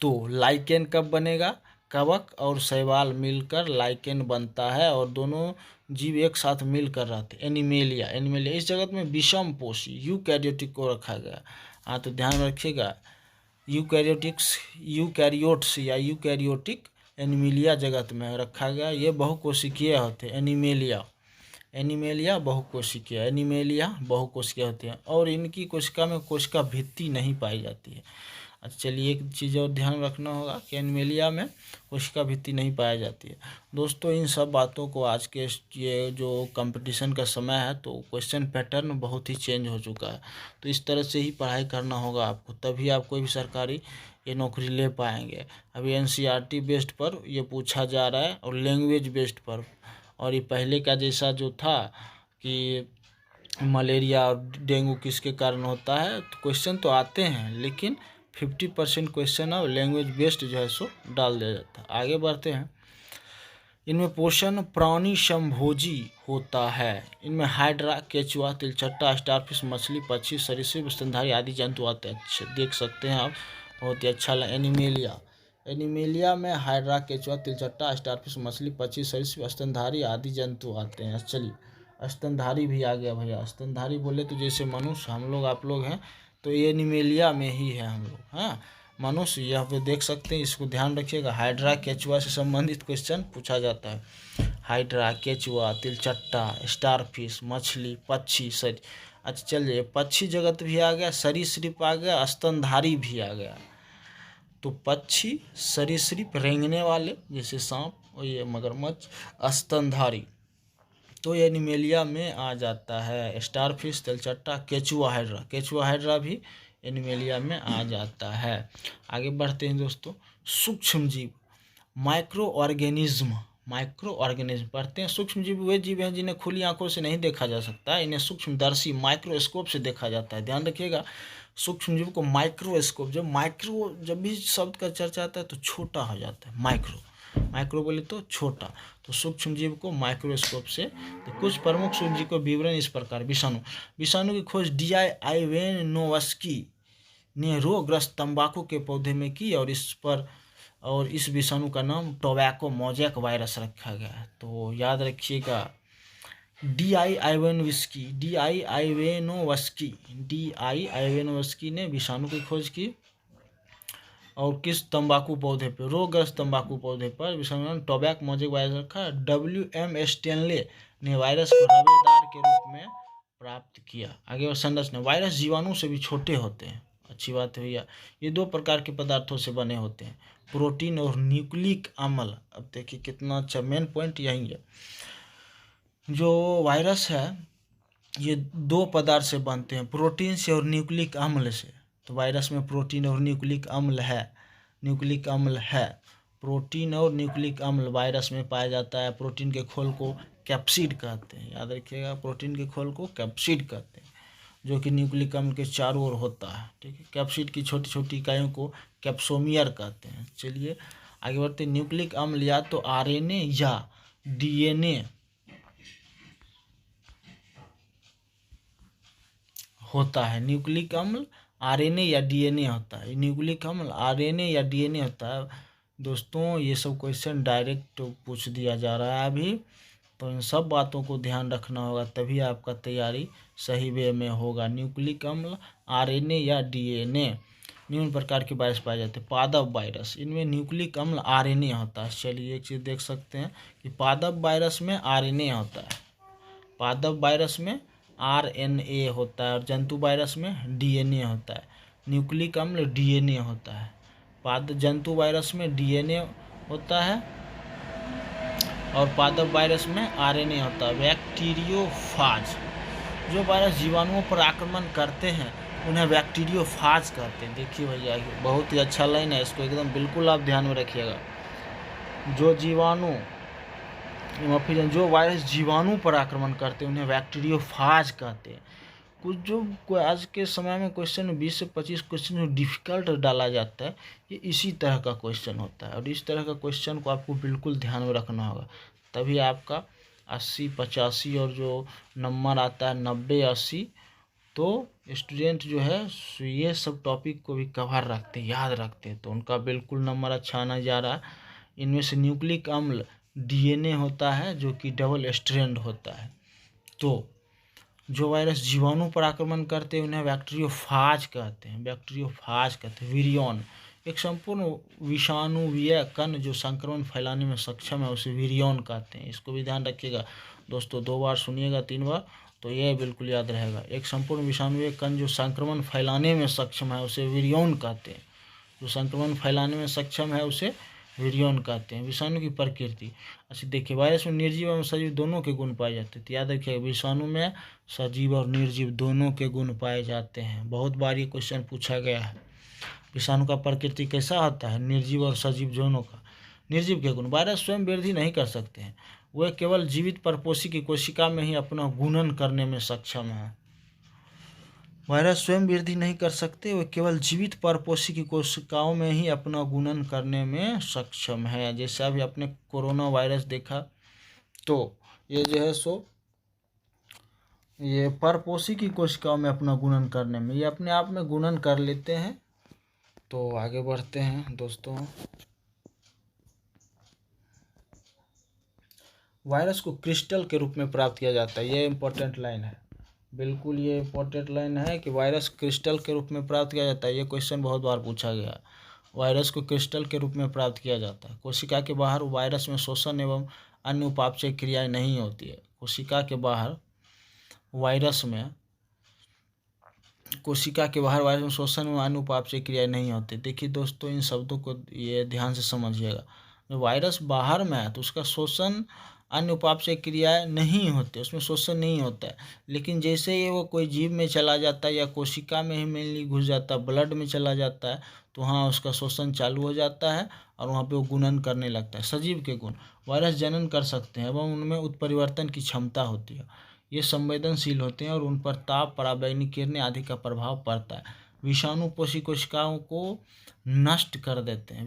तो लाइकेन कब बनेगा, कवक और शैवाल मिलकर लाइकेन बनता है और दोनों जीव एक साथ मिलकर रहते हैं। एनिमेलिया, इस जगत में विषम पोषी यूकैरियोटिक को रखा गया। हाँ, तो ध्यान में रखिएगा, यूकैरियोट्स या यूकैरियोटिक एनिमेलिया जगत में रखा गया। ये बहुकोशिकीय होते हैं। एनिमेलिया बहुकोशिकीय होते हैं और इनकी कोशिका में कोशिका भित्ति नहीं पाई जाती है। अच्छा, चलिए एक चीज़ और ध्यान रखना होगा कि एनिमेलिया में कोशिका भित्ति नहीं पाई जाती है। दोस्तों, इन सब बातों को आज के ये जो कंपटीशन का समय है तो क्वेश्चन पैटर्न बहुत ही चेंज हो चुका है। तो इस तरह से ही पढ़ाई करना होगा आपको, तभी आप कोई भी सरकारी ये नौकरी ले पाएंगे। अभी एनसीईआरटी बेस्ड पर ये पूछा जा रहा है और लैंग्वेज बेस्ड पर, और ये पहले का जैसा जो था कि मलेरिया और डेंगू किसके कारण होता है, तो क्वेश्चन तो आते हैं लेकिन 50% क्वेश्चन अब लैंग्वेज बेस्ड जो है सो डाल दिया जाता है। आगे बढ़ते हैं। इनमें पोषण प्राणी समभोजी होता है। इनमें हाइड्रा, केचुआ, तिलचट्टा, स्टारफिश, मछली, पक्षी, सरीसृप, स्तनधारी आदि जंतु आते हैं। अच्छा, देख सकते हैं आप, बहुत ही अच्छा एनिमेलिया में हाइड्रा, केचुआ, तिलचट्टा, स्टारफिश, मछली, पक्षी, सरीसृप, स्तनधारी आदि जंतु आते हैं। चलिए, स्तनधारी भी आ गया भैया। स्तनधारी बोले तो जैसे मनुष्य हम लोग आप लोग हैं, तो ये एनिमेलिया में ही है हम लोग। हाँ, मनुष्य यहाँ पे देख सकते हैं, इसको ध्यान रखिएगा। हाइड्रा, केचुआ से संबंधित क्वेश्चन पूछा जाता है। हाइड्रा, केचुआ, तिलचट्टा, स्टारफिश, मछली, पक्षी, सरी। अच्छा, चलिए, पक्षी जगत भी आ गया, सरीसृप आ गया, स्तनधारी भी आ गया। तो पक्षी, सरीसृप, रेंगने वाले जैसे सांप और ये मगरमच्छ, स्तनधारी तो ये एनिमेलिया में आ जाता है। स्टारफिश, तिलचट्टा, केचुआ हाइड्रा भी एनिमेलिया में आ जाता है। आगे बढ़ते हैं दोस्तों। सूक्ष्म जीव, माइक्रो ऑर्गेनिज्म पढ़ते हैं। सूक्ष्म जीव वे जीव हैं जिन्हें खुली आंखों से नहीं देखा जा सकता, इन्हें सूक्ष्मदर्शी माइक्रोस्कोप से देखा जाता है। ध्यान रखिएगा, सूक्ष्म जीव को माइक्रोस्कोप, जब भी शब्द का चर्चा आता है तो छोटा हो जाता है। माइक्रो बोले तो छोटा, तो सूक्ष्म जीव को माइक्रोस्कोप से। तो कुछ प्रमुख सूक्ष्म जीव को विवरण इस प्रकार। विषाणु की खोज D.I. आइवेनोव्स्की ने रोगग्रस्त तंबाकू के पौधे में की और इस विषाणु का नाम टोबैको मोजैक वायरस रखा गया। तो याद रखिएगा, D.I. आइवेनोव्स्की ने विषाणु की खोज की और किस तंबाकू पौधे पे, रोगग्रस्त तंबाकू पौधे पर विषाणु टोबैको मोजैक वायरस रखा। W.M. स्टेनले ने वायरस को रवेदार के रूप में प्राप्त किया। आगे संरचना, वायरस जीवाणु से भी छोटे होते हैं। अच्छी बात है भैया। ये 2 प्रकार के पदार्थों से बने होते हैं, प्रोटीन और न्यूक्लिक अम्ल। अब देखिए कितना अच्छा, मेन पॉइंट यही है। जो वायरस है ये 2 पदार्थ से बनते हैं, प्रोटीन से और न्यूक्लिक अम्ल से। तो वायरस में प्रोटीन और न्यूक्लिक अम्ल है। प्रोटीन और न्यूक्लिक अम्ल वायरस में पाया जाता है। प्रोटीन के खोल को कैप्सिड कहते हैं। याद रखिएगा, प्रोटीन के खोल को कैप्सिड कहते हैं, जो कि न्यूक्लिक अम्ल के चारों ओर होता है। ठीक है, कैप्सिड की छोटी छोटी इकाइयों को कैप्सोमियर कहते हैं। चलिए आगे बढ़ते। न्यूक्लिक अम्ल या तो RNA या DNA होता है। न्यूक्लिक अम्ल RNA या DNA होता है। न्यूक्लिक अम्ल RNA या DNA होता है। दोस्तों, ये सब क्वेश्चन डायरेक्ट पूछ दिया जा रहा है अभी, तो इन सब बातों को ध्यान रखना होगा, तभी आपका तैयारी सही वे में होगा। न्यूक्लिक अम्ल, RNA या DNA। निम्न प्रकार के वायरस पाए जाते हैं। पादप वायरस, इनमें न्यूक्लिक अम्ल RNA होता है। चलिए एक चीज़ देख सकते हैं कि पादप वायरस में RNA होता है, पादप वायरस में RNA होता है और जंतु वायरस में DNA होता है। न्यूक्लिक अम्ल DNA होता है, जंतु वायरस में DNA होता है और पादप वायरस में RNA होता है। बैक्टीरियोफाज, जो वायरस जीवाणुओं पर आक्रमण करते हैं उन्हें बैक्टीरियोफाज कहते हैं। देखिए भैया, बहुत ही अच्छा लाइन है, इसको एकदम बिल्कुल आप ध्यान में रखिएगा। जो वायरस जीवाणु पर आक्रमण करते हैं उन्हें बैक्टीरियोफाज कहते हैं। कोई आज के समय में क्वेश्चन 20 से 25 क्वेश्चन जो डिफिकल्ट डाला जाता है, ये इसी तरह का क्वेश्चन होता है और इस तरह का क्वेश्चन को आपको बिल्कुल ध्यान में रखना होगा, तभी आपका 80, 85 और जो नंबर आता है 90, 80, तो स्टूडेंट जो है ये सब टॉपिक को भी कवर रखते हैं, याद रखते हैं, तो उनका बिल्कुल नंबर अच्छा आना जा रहा है। इनमें से न्यूक्लिक अम्ल DNA होता है जो कि डबल स्ट्रैंड होता है। तो जो वायरस जीवाणु पर आक्रमण करते हैं उन्हें बैक्टीरियोफाज कहते हैं, विरियॉन। एक संपूर्ण विषाणुवीय कण जो संक्रमण फैलाने में सक्षम है उसे विरियॉन कहते हैं। इसको भी ध्यान रखिएगा दोस्तों, 2 बार सुनिएगा 3 बार तो ये बिल्कुल याद रहेगा। एक संपूर्ण विषाणुवीय कण जो संक्रमण फैलाने में सक्षम है उसे विरियॉन कहते हैं। जो संक्रमण फैलाने में सक्षम है उसे विरियॉन कहते हैं। विषाणु की प्रकृति, अच्छा देखिए, वायरस में निर्जीव एवं सजीव दोनों के गुण पाए जाते हैं। तो याद रखिए विषाणु में सजीव और निर्जीव दोनों के गुण पाए जाते हैं। बहुत बार ये क्वेश्चन पूछा गया है। विषाणु का प्रकृति कैसा होता है? निर्जीव और सजीव दोनों का। निर्जीव के गुण, वायरस स्वयं वृद्धि नहीं कर सकते हैं, वे केवल जीवित परपोषी की कोशिका में ही अपना गुणन करने में सक्षम है। वायरस स्वयं वृद्धि नहीं कर सकते, वे केवल जीवित परपोषी की कोशिकाओं में ही अपना गुणन करने में सक्षम है। जैसे अभी आपने कोरोना वायरस देखा, तो ये जो है सो ये परपोषी की कोशिकाओं में अपना गुणन करने में, ये अपने आप में गुणन कर लेते हैं। तो आगे बढ़ते हैं दोस्तों। वायरस को क्रिस्टल के रूप में प्राप्त किया जाता है, ये इंपॉर्टेंट लाइन है, बिल्कुल ये इंपॉर्टेंट लाइन है कि वायरस क्रिस्टल के रूप में प्राप्त किया जाता है। ये क्वेश्चन बहुत बार पूछा गया। वायरस को क्रिस्टल के रूप में प्राप्त किया जाता है। कोशिका के बाहर वायरस में शोषण एवं अन्य उपापचय क्रियाएं नहीं होती है। कोशिका के बाहर वायरस में शोषण एवं अन्य उपापचय क्रियाएं नहीं होती। देखिए दोस्तों, इन शब्दों को ये ध्यान से समझिएगा। जब वायरस बाहर में है तो उसका शोषण अन्य उपापचय क्रियाएं नहीं होते, उसमें शोषण नहीं होता है। लेकिन जैसे ही वो कोई जीव में चला जाता है या कोशिका में ही मेनली घुस जाता है, ब्लड में चला जाता है, तो वहाँ उसका शोषण चालू हो जाता है और वहाँ पे वो गुणन करने लगता है। सजीव के गुण, वायरस जनन कर सकते हैं एवं उनमें उत्परिवर्तन की क्षमता होती है। ये संवेदनशील होते हैं और उन पर ताप, पराबैंगनी किरणें आदि का प्रभाव पड़ता है। विषाणु पोषी कोशिकाओं को नष्ट कर देते हैं,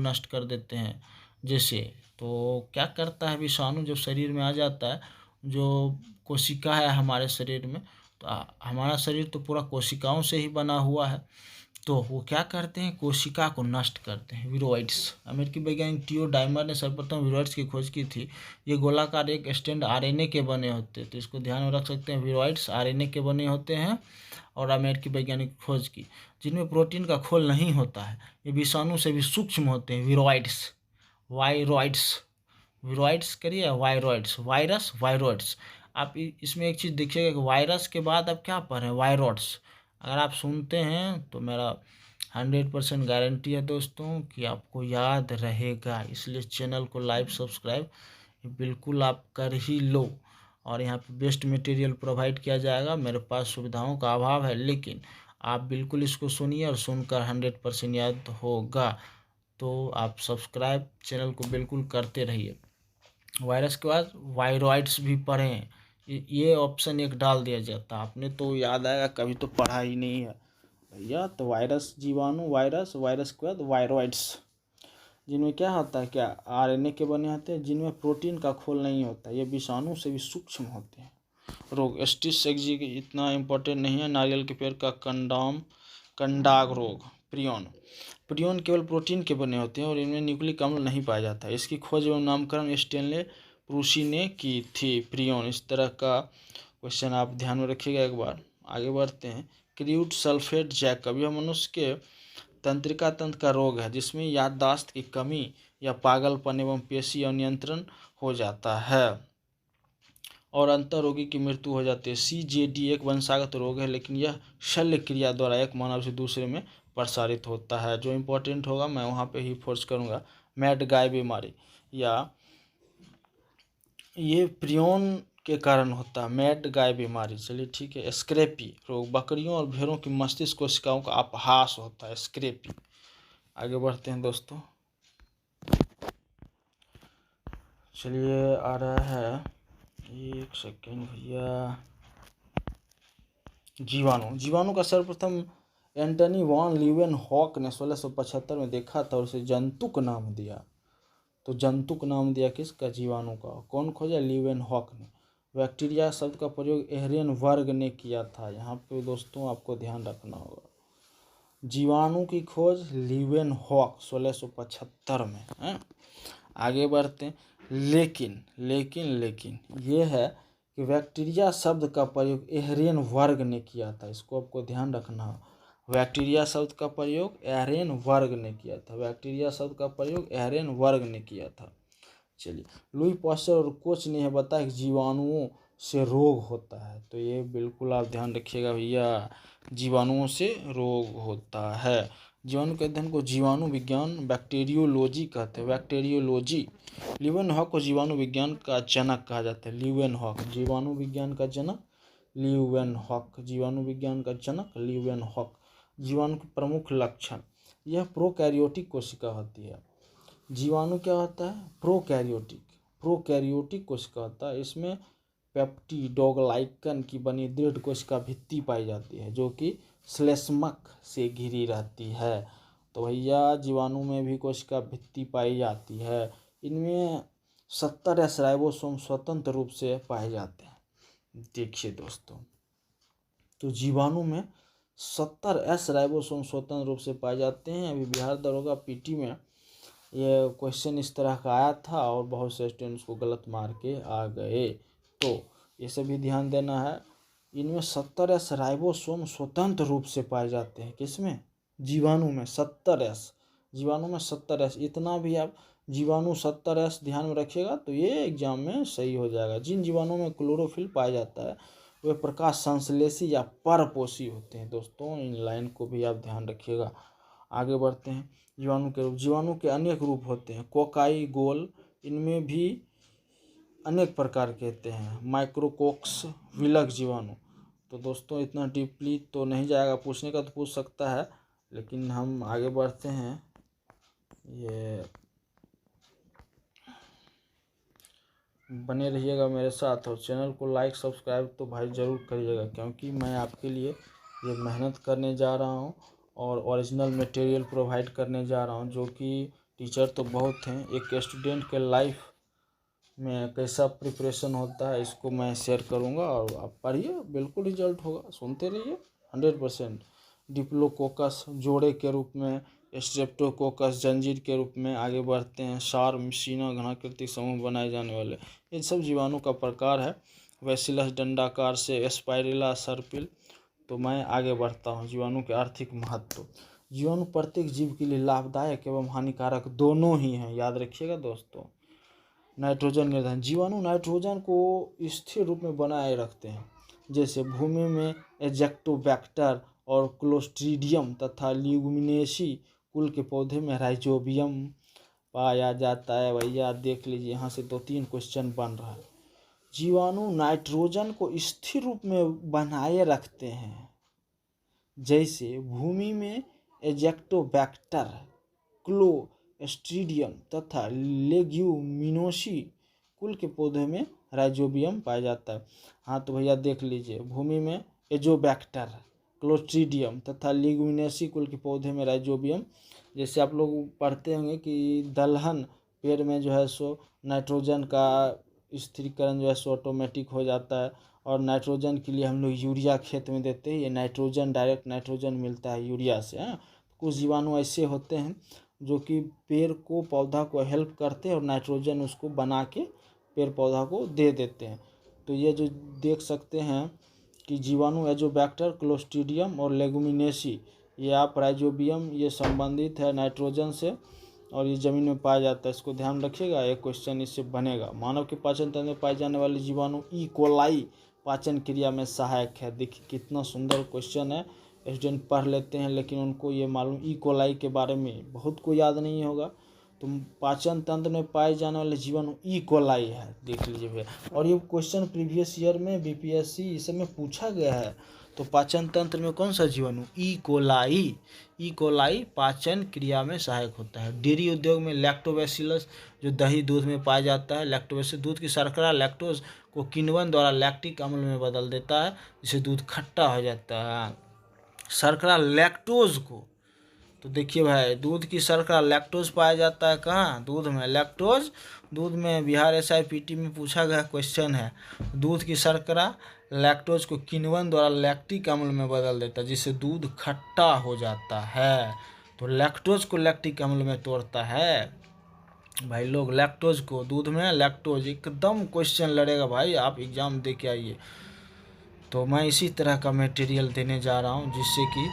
नष्ट कर देते हैं। जैसे तो क्या करता है विषाणु, जब शरीर में आ जाता है, जो कोशिका है हमारे शरीर में, तो हमारा शरीर तो पूरा कोशिकाओं से ही बना हुआ है, तो वो क्या करते हैं, कोशिका को नष्ट करते हैं। विरोइड्स, अमेरिकी वैज्ञानिक टीओ डाइमर ने सर्वप्रथम विरोइड्स की खोज की थी। ये गोलाकार एक स्टैंड आरएनए के बने होते हैं, तो इसको ध्यान में रख सकते हैं। विरोइड्स आरएनए के बने होते हैं और अमेरिकी वैज्ञानिक खोज की, जिनमें प्रोटीन का खोल नहीं होता है। ये विषाणु से भी सूक्ष्म होते हैं। वायरॉइड्स करिए, वायरॉइड्स। आप इसमें एक चीज़ देखिएगा कि वायरस के बाद अब क्या पढ़ रहे हैं, वायरॉइड्स। अगर आप सुनते हैं तो मेरा 100% गारंटी है दोस्तों कि आपको याद रहेगा। इसलिए चैनल को लाइक सब्सक्राइब बिल्कुल आप कर ही लो। और यहाँ पे बेस्ट मटेरियल प्रोवाइड किया जाएगा। मेरे पास सुविधाओं का अभाव है, लेकिन आप बिल्कुल इसको सुनिए और सुनकर 100% याद होगा। तो आप सब्सक्राइब चैनल को बिल्कुल करते रहिए। वायरस के बाद वायरॉइड्स भी पढ़ें, ये ऑप्शन एक डाल दिया जाता। आपने तो याद आएगा, कभी तो पढ़ा ही नहीं है भैया। तो वायरस, जीवाणु, वायरस के बाद वायरॉइड्स, जिनमें क्या होता है, क्या आरएनए के बने होते हैं, जिनमें प्रोटीन का खोल नहीं होता। ये विषाणु से भी सूक्ष्म होते हैं। रोग, एस्टिस एक्जी इतना इम्पोर्टेंट नहीं है। नारियल के पेड़ का कंडाग रोग, प्रियन केवल प्रोटीन के बने होते हैं और इनमें न्यूक्लिक अम्ल नहीं पाया जाता है। इसकी खोज एवं नामकरण स्टेनले प्रूसी ने की थी। प्रियन, इस तरह का क्वेश्चन आप ध्यान में रखिएगा एक बार। आगे बढ़ते हैं। क्रूड सल्फेट जैकब, यह मनुष्य के तंत्रिका तंत्र का रोग है जिसमें याददाश्त की कमी या पागलपन एवं पेशी अनियंत्रण हो जाता है और अंतर रोगी की मृत्यु हो जाती है। CJD एक वंशागत रोग है, लेकिन यह शल्य क्रिया द्वारा एक मानव से दूसरे में प्रसारित होता है। जो इम्पोर्टेंट होगा मैं वहाँ पे ही फोर्स करूँगा। मैड गाय बीमारी, या ये प्रियन के कारण होता है, मैड गाय बीमारी। चलिए ठीक है। स्क्रेपी रोग, बकरियों और भेड़ों की मस्तिष्क कोशिकाओं का अपहास होता है, स्क्रेपी। आगे बढ़ते हैं दोस्तों। चलिए आ रहा है, एक सेकेंड भैया। जीवाणु का सर्वप्रथम एंटनी वॉन लीवेनहॉक ने 1675 में देखा था और उसे जंतुक नाम दिया। तो जंतुक नाम दिया किसका, जीवाणु का। कौन खोजा, लीवेनहॉक ने। बैक्टीरिया शब्द का प्रयोग एहरेनबर्ग ने किया था। यहाँ पे दोस्तों आपको ध्यान रखना होगा, जीवाणु की खोज लीवेनहॉक 1675 में है। आगे बढ़ते हैं। लेकिन ये है कि बैक्टीरिया शब्द का प्रयोग एहरेन वर्ग ने किया था। इसको आपको ध्यान रखना है। बैक्टीरिया शब्द का प्रयोग एहरेन वर्ग ने किया था। बैक्टीरिया शब्द का प्रयोग एहरेन वर्ग ने किया था। चलिए, लुई पास्चर और कोच ने यह बताया कि जीवाणुओं से रोग होता है। तो ये बिल्कुल आप ध्यान रखिएगा भैया, जीवाणुओं से रोग होता है। जीवाणु के अध्ययन को जीवाणु विज्ञान बैक्टीरियोलॉजी कहते हैं। बैक्टीरियोलॉजी। लीवेनहॉक को जीवाणु विज्ञान का जनक कहा जाता है। लीवेनहॉक जीवाणु विज्ञान का जनक। लीवेनहॉक जीवाणु विज्ञान का जनक लीवेनहॉक। जीवाणु के प्रमुख लक्षण, यह प्रोकैरियोटिक कोशिका होती है। जीवाणु क्या होता है? प्रोकैरियोटिक कोशिका होता है। इसमें पेप्टिडोग्लाइकन की बनी दृढ़ कोशिका भित्ति पाई जाती है जो कि श्लेष्मक से घिरी रहती है। तो भैया जीवाणु में भी कोशिका भित्ति पाई जाती है। इनमें 70 एस राइबोसोम स्वतंत्र रूप से पाए जाते हैं। देखिए दोस्तों, तो जीवाणु में 70 एस राइबोसोम स्वतंत्र रूप से पाए जाते हैं। अभी बिहार दरोगा पीटी में ये क्वेश्चन इस तरह का आया था और बहुत से स्टूडेंट उसको गलत मार के आ गए। तो ये सभी ध्यान देना है। इनमें 70 एस राइबोसोम स्वतंत्र रूप से पाए जाते हैं। किसमें? जीवाणु में 70 एस। जीवाणु में 70 एस। इतना भी आप जीवाणु 70 एस ध्यान में रखिएगा तो ये एग्जाम में सही हो जाएगा। जिन जीवाणुओं में क्लोरोफिल पाया जाता है वे प्रकाश संश्लेषी या परपोषी होते हैं। दोस्तों इन लाइन को भी आप ध्यान रखिएगा। आगे बढ़ते हैं। जीवाणु के रूप। जीवाणु के अनेक रूप होते हैं। कोकाई, गोल, इनमें भी अनेक प्रकार के होते हैं। माइक्रोकोक्स, विलग जीवाणु। तो दोस्तों इतना डीपली तो नहीं जाएगा, पूछने का तो पूछ सकता है, लेकिन हम आगे बढ़ते हैं। ये बने रहिएगा मेरे साथ और चैनल को लाइक सब्सक्राइब तो भाई ज़रूर करिएगा, क्योंकि मैं आपके लिए ये मेहनत करने जा रहा हूँ और ओरिजिनल मटेरियल प्रोवाइड करने जा रहा हूँ, जो कि टीचर तो बहुत हैं। एक स्टूडेंट के लाइफ में कैसा प्रिपरेशन होता है इसको मैं शेयर करूँगा और आप पढ़िए, बिल्कुल रिजल्ट होगा। सुनते रहिए 100%। डिप्लोकोकस जोड़े के रूप में, स्ट्रेप्टोकोकस जंजीर के रूप में। आगे बढ़ते हैं। सार, मिशीना, घनाकृति समूह बनाए जाने वाले, इन सब जीवाणु का प्रकार है। वैसिलस डंडाकार से स्पाइरेला सर्पिल। तो मैं आगे बढ़ता हूँ। जीवाणु के आर्थिक महत्व। जीवाणु प्रत्येक जीव के लिए लाभदायक एवं हानिकारक दोनों ही हैं, याद रखिएगा दोस्तों। नाइट्रोजन निर्धारण। जीवाणु नाइट्रोजन को स्थिर रूप में बनाए रखते हैं, जैसे भूमि में एजेक्टोबैक्टर और क्लोस्ट्रीडियम तथा ल्यूमिनेसी कुल के पौधे में राइजोबियम पाया जाता है। भैया देख लीजिए, यहाँ से 2-3 क्वेश्चन बन रहा है। जीवाणु नाइट्रोजन को स्थिर रूप में बनाए रखते हैं, जैसे भूमि में एजेक्टोबैक्टर, क्लोस्ट्रीडियम तथा लेग्यूमिनोसी कुल के पौधे में राइजोबियम पाया जाता है। हाँ तो भैया देख लीजिए, भूमि में एजोबैक्टर, क्लोस्ट्रीडियम तथा लेग्यूमिनोसी कुल के पौधे में राइजोबियम। जैसे आप लोग पढ़ते होंगे कि दलहन पेड़ में जो है सो नाइट्रोजन का स्थिरीकरण जो है सो ऑटोमेटिक हो जाता है, और नाइट्रोजन के लिए हम लोग यूरिया खेत में देते हैं। ये नाइट्रोजन, डायरेक्ट नाइट्रोजन मिलता है यूरिया से। कुछ जीवाणु ऐसे होते हैं जो कि पेड़ को, पौधा को हेल्प करते हैं और नाइट्रोजन उसको बना के पेड़ पौधा को दे देते हैं। तो ये जो देख सकते हैं कि जीवाणु एजोबैक्टर, क्लोस्ट्रीडियम और लेगुमिनेसी, ये आप राइजोबियम, ये संबंधित है नाइट्रोजन से और ये ज़मीन में पाया जाता है। इसको ध्यान रखिएगा, एक क्वेश्चन इससे बनेगा। मानव के पाचन तंत्र में पाए जाने वाले जीवाणु ई कोलाई पाचन क्रिया में सहायक है। देखिए कितना सुंदर क्वेश्चन है, स्टूडेंट पढ़ लेते हैं लेकिन उनको ये मालूम ई कोलाई के बारे में बहुत को याद नहीं होगा। तो पाचन तंत्र में पाए जाने वाले जीवाणु ई कोलाई है, देख लीजिए भैया। और ये क्वेश्चन प्रीवियस ईयर में बीपीएससी इस समय पूछा गया है। तो पाचन तंत्र में कौन सा जीवाणु? E coli. ई कोलाई पाचन क्रिया में सहायक होता है। डेयरी उद्योग में लैक्टोबैसिलस, जो दही दूध में पाया जाता है। लैक्टोबैसिलस दूध की शर्करा लैक्टोज को किण्वन द्वारा लैक्टिक अम्ल में बदल देता है, जिससे दूध खट्टा हो जाता है। शर्करा लैक्टोज को, तो देखिए भाई, दूध की शर्करा लैक्टोज पाया जाता है कहाँ? दूध में। लैक्टोज दूध में बिहार SIPT में पूछा गया क्वेश्चन है। दूध की शर्करा लैक्टोज को किण्वन द्वारा लैक्टिक अम्ल में बदल देता है, जिससे दूध खट्टा हो जाता है। तो लैक्टोज को लैक्टिक अम्ल में तोड़ता है भाई लोग। लैक्टोज को दूध में लैक्टोज एकदम क्वेश्चन लड़ेगा भाई, आप एग्जाम दे के आइए। तो मैं इसी तरह का मटेरियल देने जा रहा हूँ जिससे कि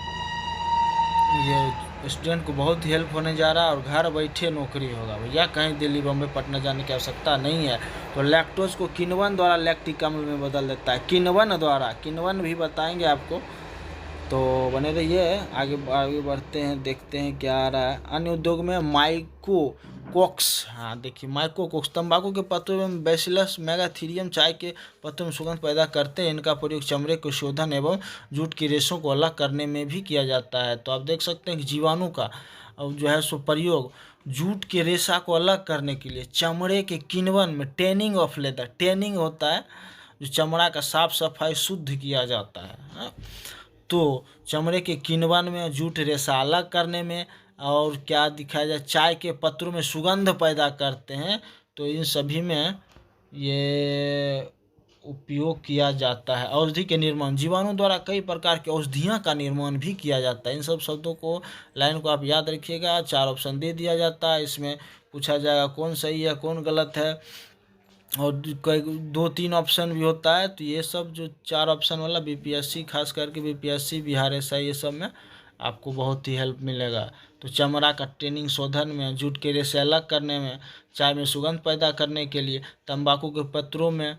ये स्टूडेंट को बहुत ही हेल्प होने जा रहा है और घर बैठे नौकरी होगा भैया, कहीं दिल्ली बम्बई पटना जाने की आवश्यकता नहीं है। तो लैक्टोज को किण्वन द्वारा लैक्टिक अम्ल में बदल देता है, किण्वन द्वारा, किण्वन भी बताएंगे आपको। तो बने रहिए, आगे आगे बढ़ते हैं, देखते हैं क्या आ रहा है। अन्य उद्योग में माइकोकोक्स, हाँ देखिए माइकोकोक्स तंबाकू के पत्तों में बैसिलस मेगाथीरियम चाय के पत्तों में सुगंध पैदा करते हैं। इनका प्रयोग चमड़े के शोधन एवं जूट की रेशों को अलग करने में भी किया जाता है। तो आप देख सकते हैं कि जीवाणु का जो है सो प्रयोग जूट के रेशा को अलग करने के लिए चमड़े के किण्वन में, टैनिंग ऑफ लेदर, टैनिंग होता है जो चमड़ा का साफ सफाई शुद्ध किया जाता है। तो चमड़े के किण्वन में, जूट रेशा अलग करने में, और क्या दिखाया जाए, चाय के पत्रों में सुगंध पैदा करते हैं। तो इन सभी में ये उपयोग किया जाता है। औषधि के निर्माण, जीवाणु द्वारा कई प्रकार की औषधियाँ का निर्माण भी किया जाता है। इन सब शब्दों को, लाइन को आप याद रखिएगा। 4 ऑप्शन दे दिया जाता है, इसमें पूछा जाएगा कौन सही है कौन गलत है, और कई 2-3 ऑप्शन भी होता है। तो ये सब जो 4 ऑप्शन वाला बीपीएससी, खास करके बीपीएससी, बिहार एसआई, ये सब में आपको बहुत ही हेल्प मिलेगा। तो चमड़ा का ट्रेनिंग शोधन में, जूट के रेशे अलग करने में, चाय में सुगंध पैदा करने के लिए, तंबाकू के पत्रों में,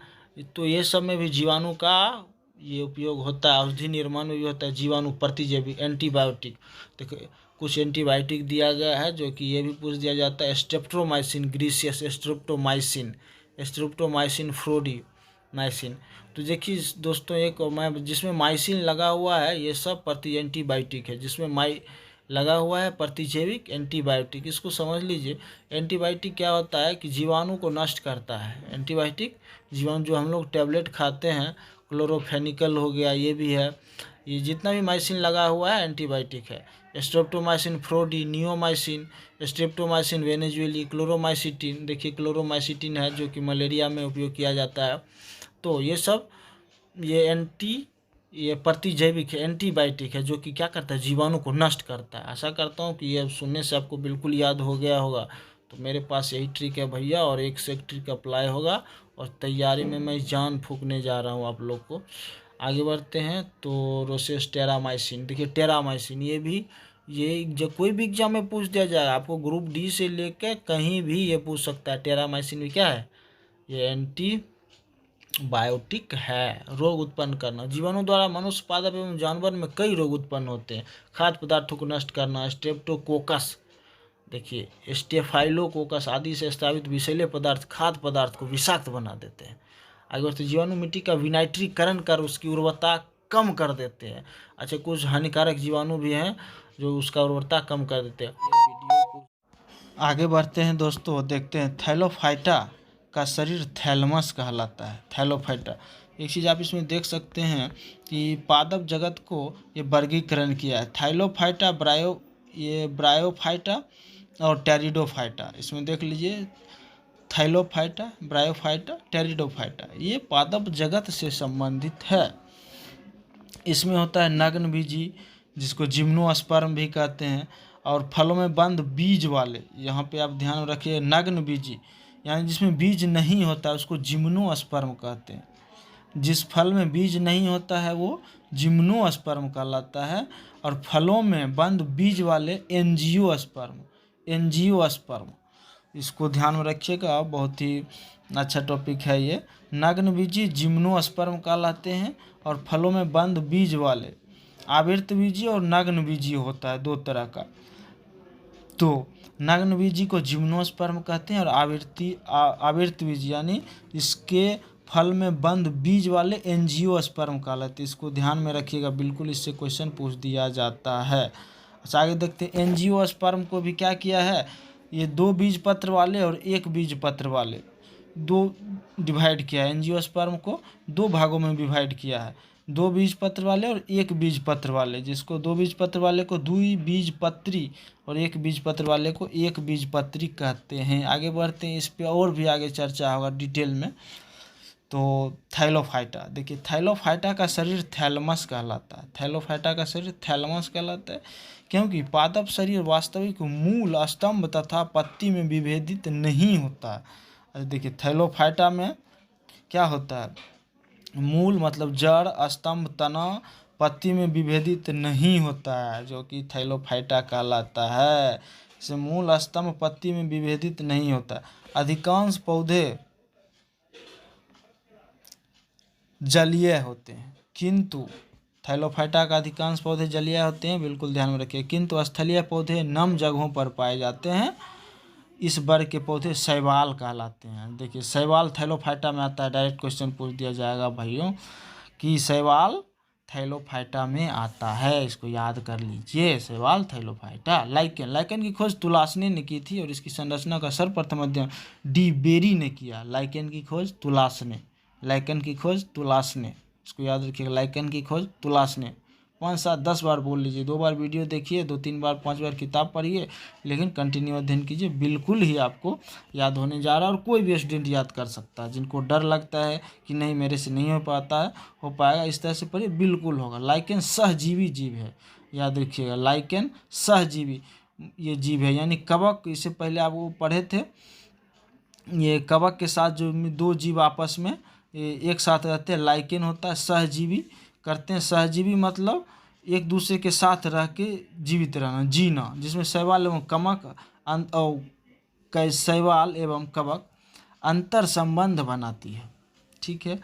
तो ये सब में भी जीवाणु का ये उपयोग होता है। औषधि निर्माण में भी होता है। जीवाणु प्रतिजैविक, एंटीबायोटिक, देखिए कुछ एंटीबायोटिक दिया गया है जो कि ये भी पूछ दिया जाता है। Streptomycin griseus, streptomycin, streptomycin florimycin. तो देखिए दोस्तों, एक मैं जिसमें माइसिन लगा हुआ है, ये सब प्रति एंटीबायोटिक है। जिसमें लगा हुआ है प्रतिजैविक एंटीबायोटिक, इसको समझ लीजिए। एंटीबायोटिक क्या होता है कि जीवाणु को नष्ट करता है। एंटीबायोटिक जीवाणु जो हम लोग टैबलेट खाते हैं, क्लोरोफेनिकल हो गया, ये भी है। ये जितना भी माइसिन लगा हुआ है एंटीबायोटिक है। स्ट्रेप्टोमाइसिन फ्लोरी, नियोमाइसिन, स्ट्रेप्टोमाइसिन वेनेजुएली, क्लोरोमाइसिटिन, देखिए क्लोरोमाइसिटिन है जो कि मलेरिया में उपयोग किया जाता है। तो ये सब ये प्रतिजैविक है, एंटीबायोटिक है, जो कि क्या करता है, जीवाणु को नष्ट करता है। आशा करता हूँ कि ये सुनने से आपको बिल्कुल याद हो गया होगा। तो मेरे पास यही ट्रिक है भैया, और एक से एक ट्रिक अप्लाई होगा, और तैयारी में मैं जान फूंकने जा रहा हूँ आप लोग को। आगे बढ़ते हैं। तो रोसेस टेरामाइसिन, देखिए टेरामाइसिन, ये भी जब कोई भी एग्जाम में पूछ दिया जाएगा आपको, ग्रुप डी से लेकर कहीं भी ये पूछ सकता है। टेरामाइसिन भी क्या है, ये एंटीबायोटिक है। रोग उत्पन्न करना, जीवाणु द्वारा मनुष्य, पादप एवं जानवर में कई रोग उत्पन्न होते हैं। खाद्य पदार्थों को नष्ट करना, स्ट्रेप्टोकोकस, देखिए स्टेफाइलोकोकस आदि से स्थापित विषैले पदार्थ खाद्य पदार्थ को विषाक्त बना देते हैं। आगे बढ़ते, जीवाणु मिट्टी का विनाइट्रीकरण कर उसकी उर्वरता कम कर देते हैं। अच्छा, कुछ हानिकारक जीवाणु भी हैं जो उसका उर्वरता कम कर देते हैं। आगे बढ़ते हैं दोस्तों, देखते हैं थैलोफाइटा का शरीर थैलमस कहलाता है। थैलोफाइटा, एक चीज़ आप इसमें देख सकते हैं कि पादप जगत को ये वर्गीकरण किया है। थैलोफाइटा, ब्रायोफाइटा और टेरिडोफाइटा, इसमें देख लीजिए थैलोफाइटा, ब्रायोफाइटा, टेरिडोफाइटा, ये पादप जगत से संबंधित है। इसमें होता है नग्न बीजी, जिसको जिम्नोस्पर्म भी कहते हैं, और फलों में बंद बीज वाले, यहाँ पे आप ध्यान रखिए, नग्न बीजी यानी जिसमें बीज नहीं होता उसको जिम्नोस्पर्म कहते हैं। जिस फल में बीज नहीं होता है वो जिम्नोस्पर्म कहलाता है, और फलों में बंद बीज वाले एंजियोस्पर्म, एंजियोस्पर्म, इसको ध्यान में रखिएगा, बहुत ही अच्छा टॉपिक है ये। नग्न बीजी जिम्नोस्पर्म कहलाते हैं, और फलों में बंद बीज वाले आवृत बीजी और नग्न बीजी होता है, 2 तरह का। तो नग्न बीजी को जिम्नोस्पर्म कहते हैं, और आवृत बीजी यानी इसके फल में बंद बीज वाले एंजियोस्पर्म कहलाते हैं। इसको ध्यान में रखिएगा, बिल्कुल इससे क्वेश्चन पूछ दिया जाता है। अच्छा, आगे देखते हैं। एंजियोस्पर्म को भी क्या किया है, ये 2 बीज पत्र वाले और 1 बीज पत्र वाले, 2 डिवाइड किया है। एंजियोस्पर्म को 2 भागों में डिवाइड किया है, 2 बीज पत्र वाले और 1 बीज पत्र वाले, जिसको 2 बीज पत्र वाले को 2 बीज पत्री और 1 बीज पत्र वाले को 1 बीज पत्री कहते हैं। आगे बढ़ते हैं, इस पे और भी आगे चर्चा होगा डिटेल में। तो थैलोफाइटा, देखिए थैलोफाइटा का शरीर थैलमस कहलाता है। थैलोफाइटा का शरीर थैलमस कहलाता है क्योंकि पादप शरीर वास्तविक मूल, स्तंभ तथा पत्ती में विभेदित नहीं होता है। देखिए थैलोफाइटा में क्या होता है, मूल मतलब जड़, स्तंभ, तना, पत्ती में विभेदित नहीं होता है, जो कि थैलोफाइटा कहलाता है। इसे मूल, स्तंभ, पत्ती में विभेदित नहीं होता। अधिकांश पौधे जलीय होते हैं, किंतु थैलोफाइटा का अधिकांश पौधे जलीय होते हैं, बिल्कुल ध्यान में रखिए। किंतु स्थलीय पौधे नम जगहों पर पाए जाते हैं। इस वर्ग के पौधे शैवाल कहलाते हैं। देखिए शैवाल थैलोफाइटा में आता है। डायरेक्ट क्वेश्चन पूछ दिया जाएगा भाइयों कि शैवाल थैलोफाइटा में आता है, इसको याद कर लीजिए। शैवाल थैलोफाइटा। लाइकेन, लाइकेन की खोज तुलासने ने की थी और इसकी संरचना का सर्वप्रथम अध्ययन डी बेरी ने किया। लाइकेन की खोज तुलासने, लाइकेन की खोज तुलासने, इसको याद रखिएगा। लाइकेन की खोज तुलासने। 5, 7, 10 बार बोल लीजिए, 2 बार वीडियो देखिए, 2, 3 बार, 5 बार किताब पढ़िए, लेकिन कंटिन्यू अध्ययन कीजिए, बिल्कुल ही आपको याद होने जा रहा है। और कोई भी स्टूडेंट याद कर सकता है। जिनको डर लगता है कि नहीं मेरे से नहीं हो पाएगा, इस तरह से पढ़िए, बिल्कुल होगा। लाइकेन सहजीवी जीव है, याद रखिएगा। लाइकेन सहजीवी ये जीव है, यानी कवक। इससे पहले आप वो पढ़े थे, ये कवक के साथ जो 2 जीव आपस में एक साथ रहते हैं, लाइकेन होता है। सहजीवी करते हैं, सहजीवी मतलब एक दूसरे के साथ रह के जीवित रहना, जीना, जिसमें शैवाल एवं शैवाल एवं कवक अंतर संबंध बनाती है। ठीक है,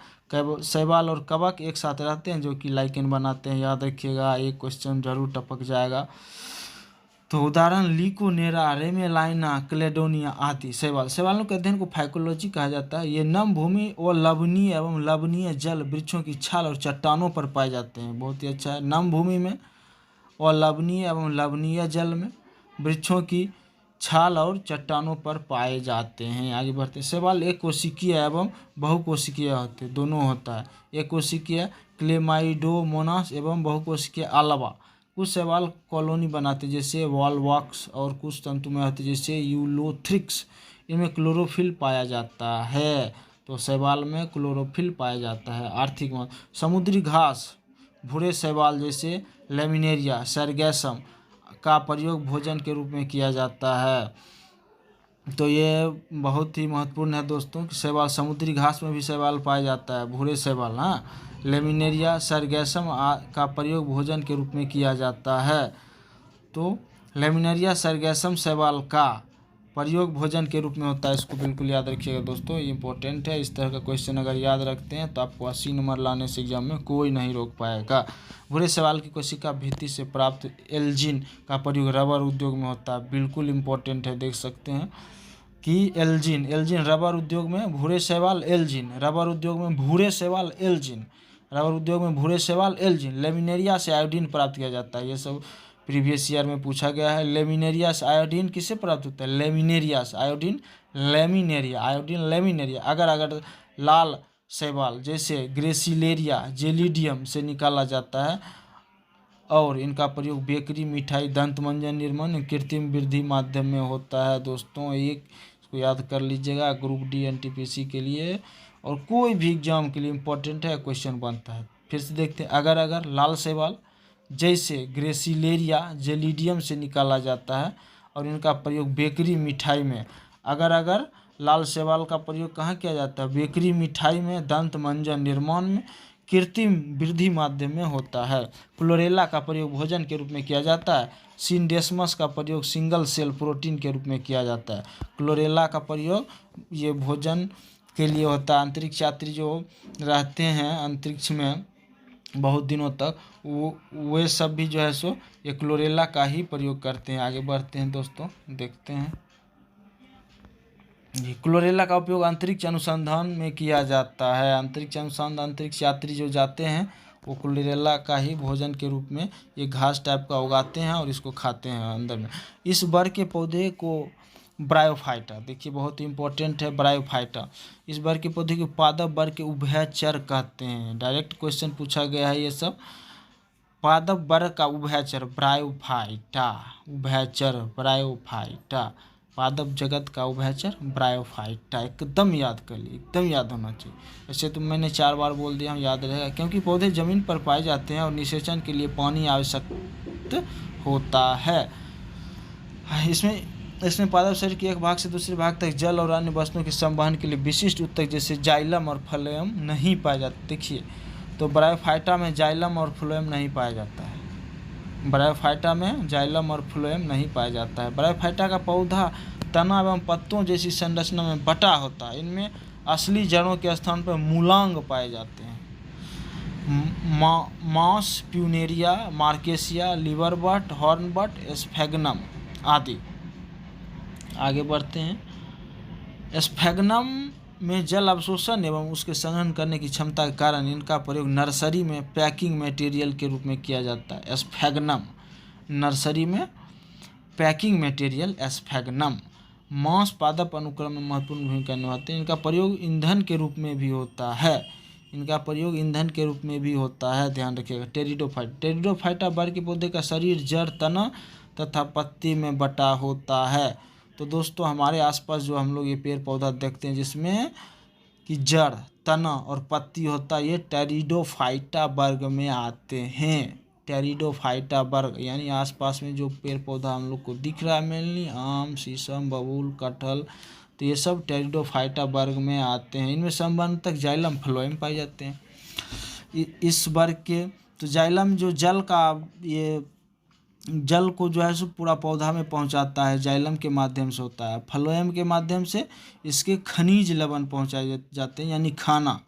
शैवाल और कवक एक साथ रहते हैं जो कि लाइकेन बनाते हैं, याद रखिएगा। एक क्वेश्चन जरूर टपक जाएगा। तो उदाहरण लीकोनेरा, रेमेलाइना, क्लेडोनिया आदि शैवाल। शैवालों के अध्ययन को फाइकोलॉजी कहा जाता है। ये नम भूमि और लवणीय एवं लवणीय जल वृक्षों की छाल और चट्टानों पर पाए जाते हैं। बहुत ही अच्छा है। नम भूमि में और लवणीय एवं लवणीय जल में वृक्षों की छाल और चट्टानों पर पाए जाते हैं। आगे बढ़ते हैं। शैवाल एक कोशिकीय एवं बहुकोशिकीय होते, दोनों होता है। एक कोशिकीय क्लेमाइडोमोनास एवं बहुकोशिकीय अलावा। कुछ शैवाल कॉलोनी बनाते जैसे वॉलवॉक्स, और कुछ तंतुमय होते जैसे यूलोथ्रिक्स। इनमें क्लोरोफिल पाया जाता है। तो शैवाल में क्लोरोफिल पाया जाता है। आर्थिक महत्व, समुद्री घास, भूरे शैवाल जैसे लेमिनेरिया, सरगैसम का प्रयोग भोजन के रूप में किया जाता है। तो ये बहुत ही महत्वपूर्ण है दोस्तों कि शैवाल, समुद्री घास में भी शैवाल पाया जाता है, भूरे शैवाल। हाँ, लेमिनेरिया, सरगैसम का प्रयोग भोजन के रूप में किया जाता है। तो लेमिनेरिया, सरगैसम शैवाल का प्रयोग भोजन के रूप में होता है। इसको बिल्कुल याद रखिएगा दोस्तों, ये इंपॉर्टेंट है। इस तरह का क्वेश्चन अगर याद रखते हैं तो आपको 80 नंबर लाने से एग्जाम में कोई नहीं रोक पाएगा। भूरे शैवाल की कोशिका भित्ति से प्राप्त एल्जिन का प्रयोग रबर उद्योग में होता है। बिल्कुल इंपॉर्टेंट है, देख सकते हैं कि एल्जिन रबर उद्योग में भूरे शैवाल एल्जिन, रबर उद्योग में भूरे शैवाल एल्जिन, रबर उद्योग में भूरे शैवाल एल्जिन। लेमिनेरिया से आयोडीन प्राप्त किया जाता है। ये सब प्रीवियस ईयर में पूछा गया है। लेमिनेरिया से आयोडीन किससे प्राप्त होता है? लेमिनेरिया से आयोडीन, लेमिनेरिया, आयोडीन लेमिनेरिया। अगर लाल शैवाल जैसे ग्रेसिलेरिया जेलिडियम से निकाला जाता है और इनका प्रयोग बेकरी, मिठाई, दंत मंजन निर्माण, कृत्रिम वृद्धि माध्यम में होता है। दोस्तों एक इसको याद कर लीजिएगा, ग्रुप डी एनटीपीसी के लिए और कोई भी एग्जाम के लिए इम्पोर्टेंट है, क्वेश्चन बनता है। फिर से देखते हैं, अगर लाल शैवाल जैसे ग्रेसिलेरिया जेलिडियम से निकाला जाता है और इनका प्रयोग बेकरी, मिठाई में। अगर लाल शैवाल का प्रयोग कहाँ किया जाता है? बेकरी, मिठाई में, दंत मंजन निर्माण में, कृत्रिम वृद्धि माध्यम में होता है। क्लोरेला का प्रयोग भोजन के रूप में किया जाता है। सिंडेस्मस का प्रयोग सिंगल सेल प्रोटीन के रूप में किया जाता है। क्लोरेला का प्रयोग ये भोजन के लिए होता है। अंतरिक्ष यात्री जो रहते हैं अंतरिक्ष में बहुत दिनों तक, वे सब भी जो है सो ये क्लोरेला का ही प्रयोग करते हैं। आगे बढ़ते हैं दोस्तों, देखते हैं जी। क्लोरेला का उपयोग अंतरिक्ष अनुसंधान में किया जाता है। अंतरिक्ष अनुसंधान, अंतरिक्ष यात्री जो जाते हैं वो क्लोरेला का ही भोजन के रूप में ये घास टाइप का उगाते हैं और इसको खाते हैं अंदर में। इस वर्ग के पौधे को ब्रायोफाइटा, देखिए बहुत इंपॉर्टेंट है ब्रायोफाइटा। इस वर्ग के पौधे को पादप वर्ग के उभयचर कहते हैं। डायरेक्ट क्वेश्चन पूछा गया है ये सब। पादप वर्ग का उभयचर ब्रायोफाइटा, उभयचर ब्रायोफाइटा। पादप जगत का उभयचर ब्रायोफाइटा, एकदम याद कर लिए, एकदम याद होना चाहिए। वैसे तो मैंने 4 बार बोल दिया, हम याद रहेगा, क्योंकि पौधे जमीन पर पाए जाते हैं और निषेचन के लिए पानी आवश्यक होता है। इसमें पादप शरीर के एक भाग से दूसरे भाग तक जल और अन्य वस्तुओं के संवहन के लिए विशिष्ट ऊतक जैसे जाइलम और फ्लोएम नहीं पाए जाते। देखिए, तो ब्रायोफाइटा में जाइलम और फ्लोएम नहीं पाया जाता है। ब्रायोफाइटा में जाइलम और फ्लोएम नहीं पाया जाता है। ब्रायोफाइटा का पौधा तना एवं पत्तों जैसी संरचना में बटा होता है। इनमें असली जड़ों के स्थान पर मूलांग पाए जाते हैं। मॉस, प्यूनेरिया, मार्केसिया, लिवरबट, हॉर्नबट, स्फेगनम आदि। आगे बढ़ते हैं। स्फेगनम में जल अवशोषण एवं उसके संग्रहण करने की क्षमता के कारण इनका प्रयोग नर्सरी में पैकिंग मटेरियल के रूप में किया जाता है। स्फेगनम नर्सरी में पैकिंग मटेरियल स्फेगनम। मॉस पादप अनुक्रम में महत्वपूर्ण भूमिका निभाते हैं। इनका प्रयोग ईंधन के रूप में भी होता है। ध्यान रखिएगा। टेरिडोफाइटा वर्ग के पौधे का शरीर जड़, तना तथा पत्ती में बटा होता है। तो दोस्तों, हमारे आसपास जो हम लोग ये पेड़ पौधा देखते हैं जिसमें कि जड़, तना और पत्ती होता है, ये टेरिडोफाइटा वर्ग में आते हैं। टेरिडोफाइटा वर्ग यानी आसपास में जो पेड़ पौधा हम लोग को दिख रहा है, मेनली आम, शीशम, बबूल, कटहल, तो ये सब टेरिडोफाइटा वर्ग में आते हैं। इनमें संबंधतक जाइलम, फ्लोएम पाए जाते हैं। इस वर्ग के तो जाइलम जो जल को जो है सो पूरा पौधा में पहुंचाता है, जाइलम के माध्यम से होता है। फ्लोएम के माध्यम से इसके खनिज लवण पहुंचाए जाते हैं, यानी खाना।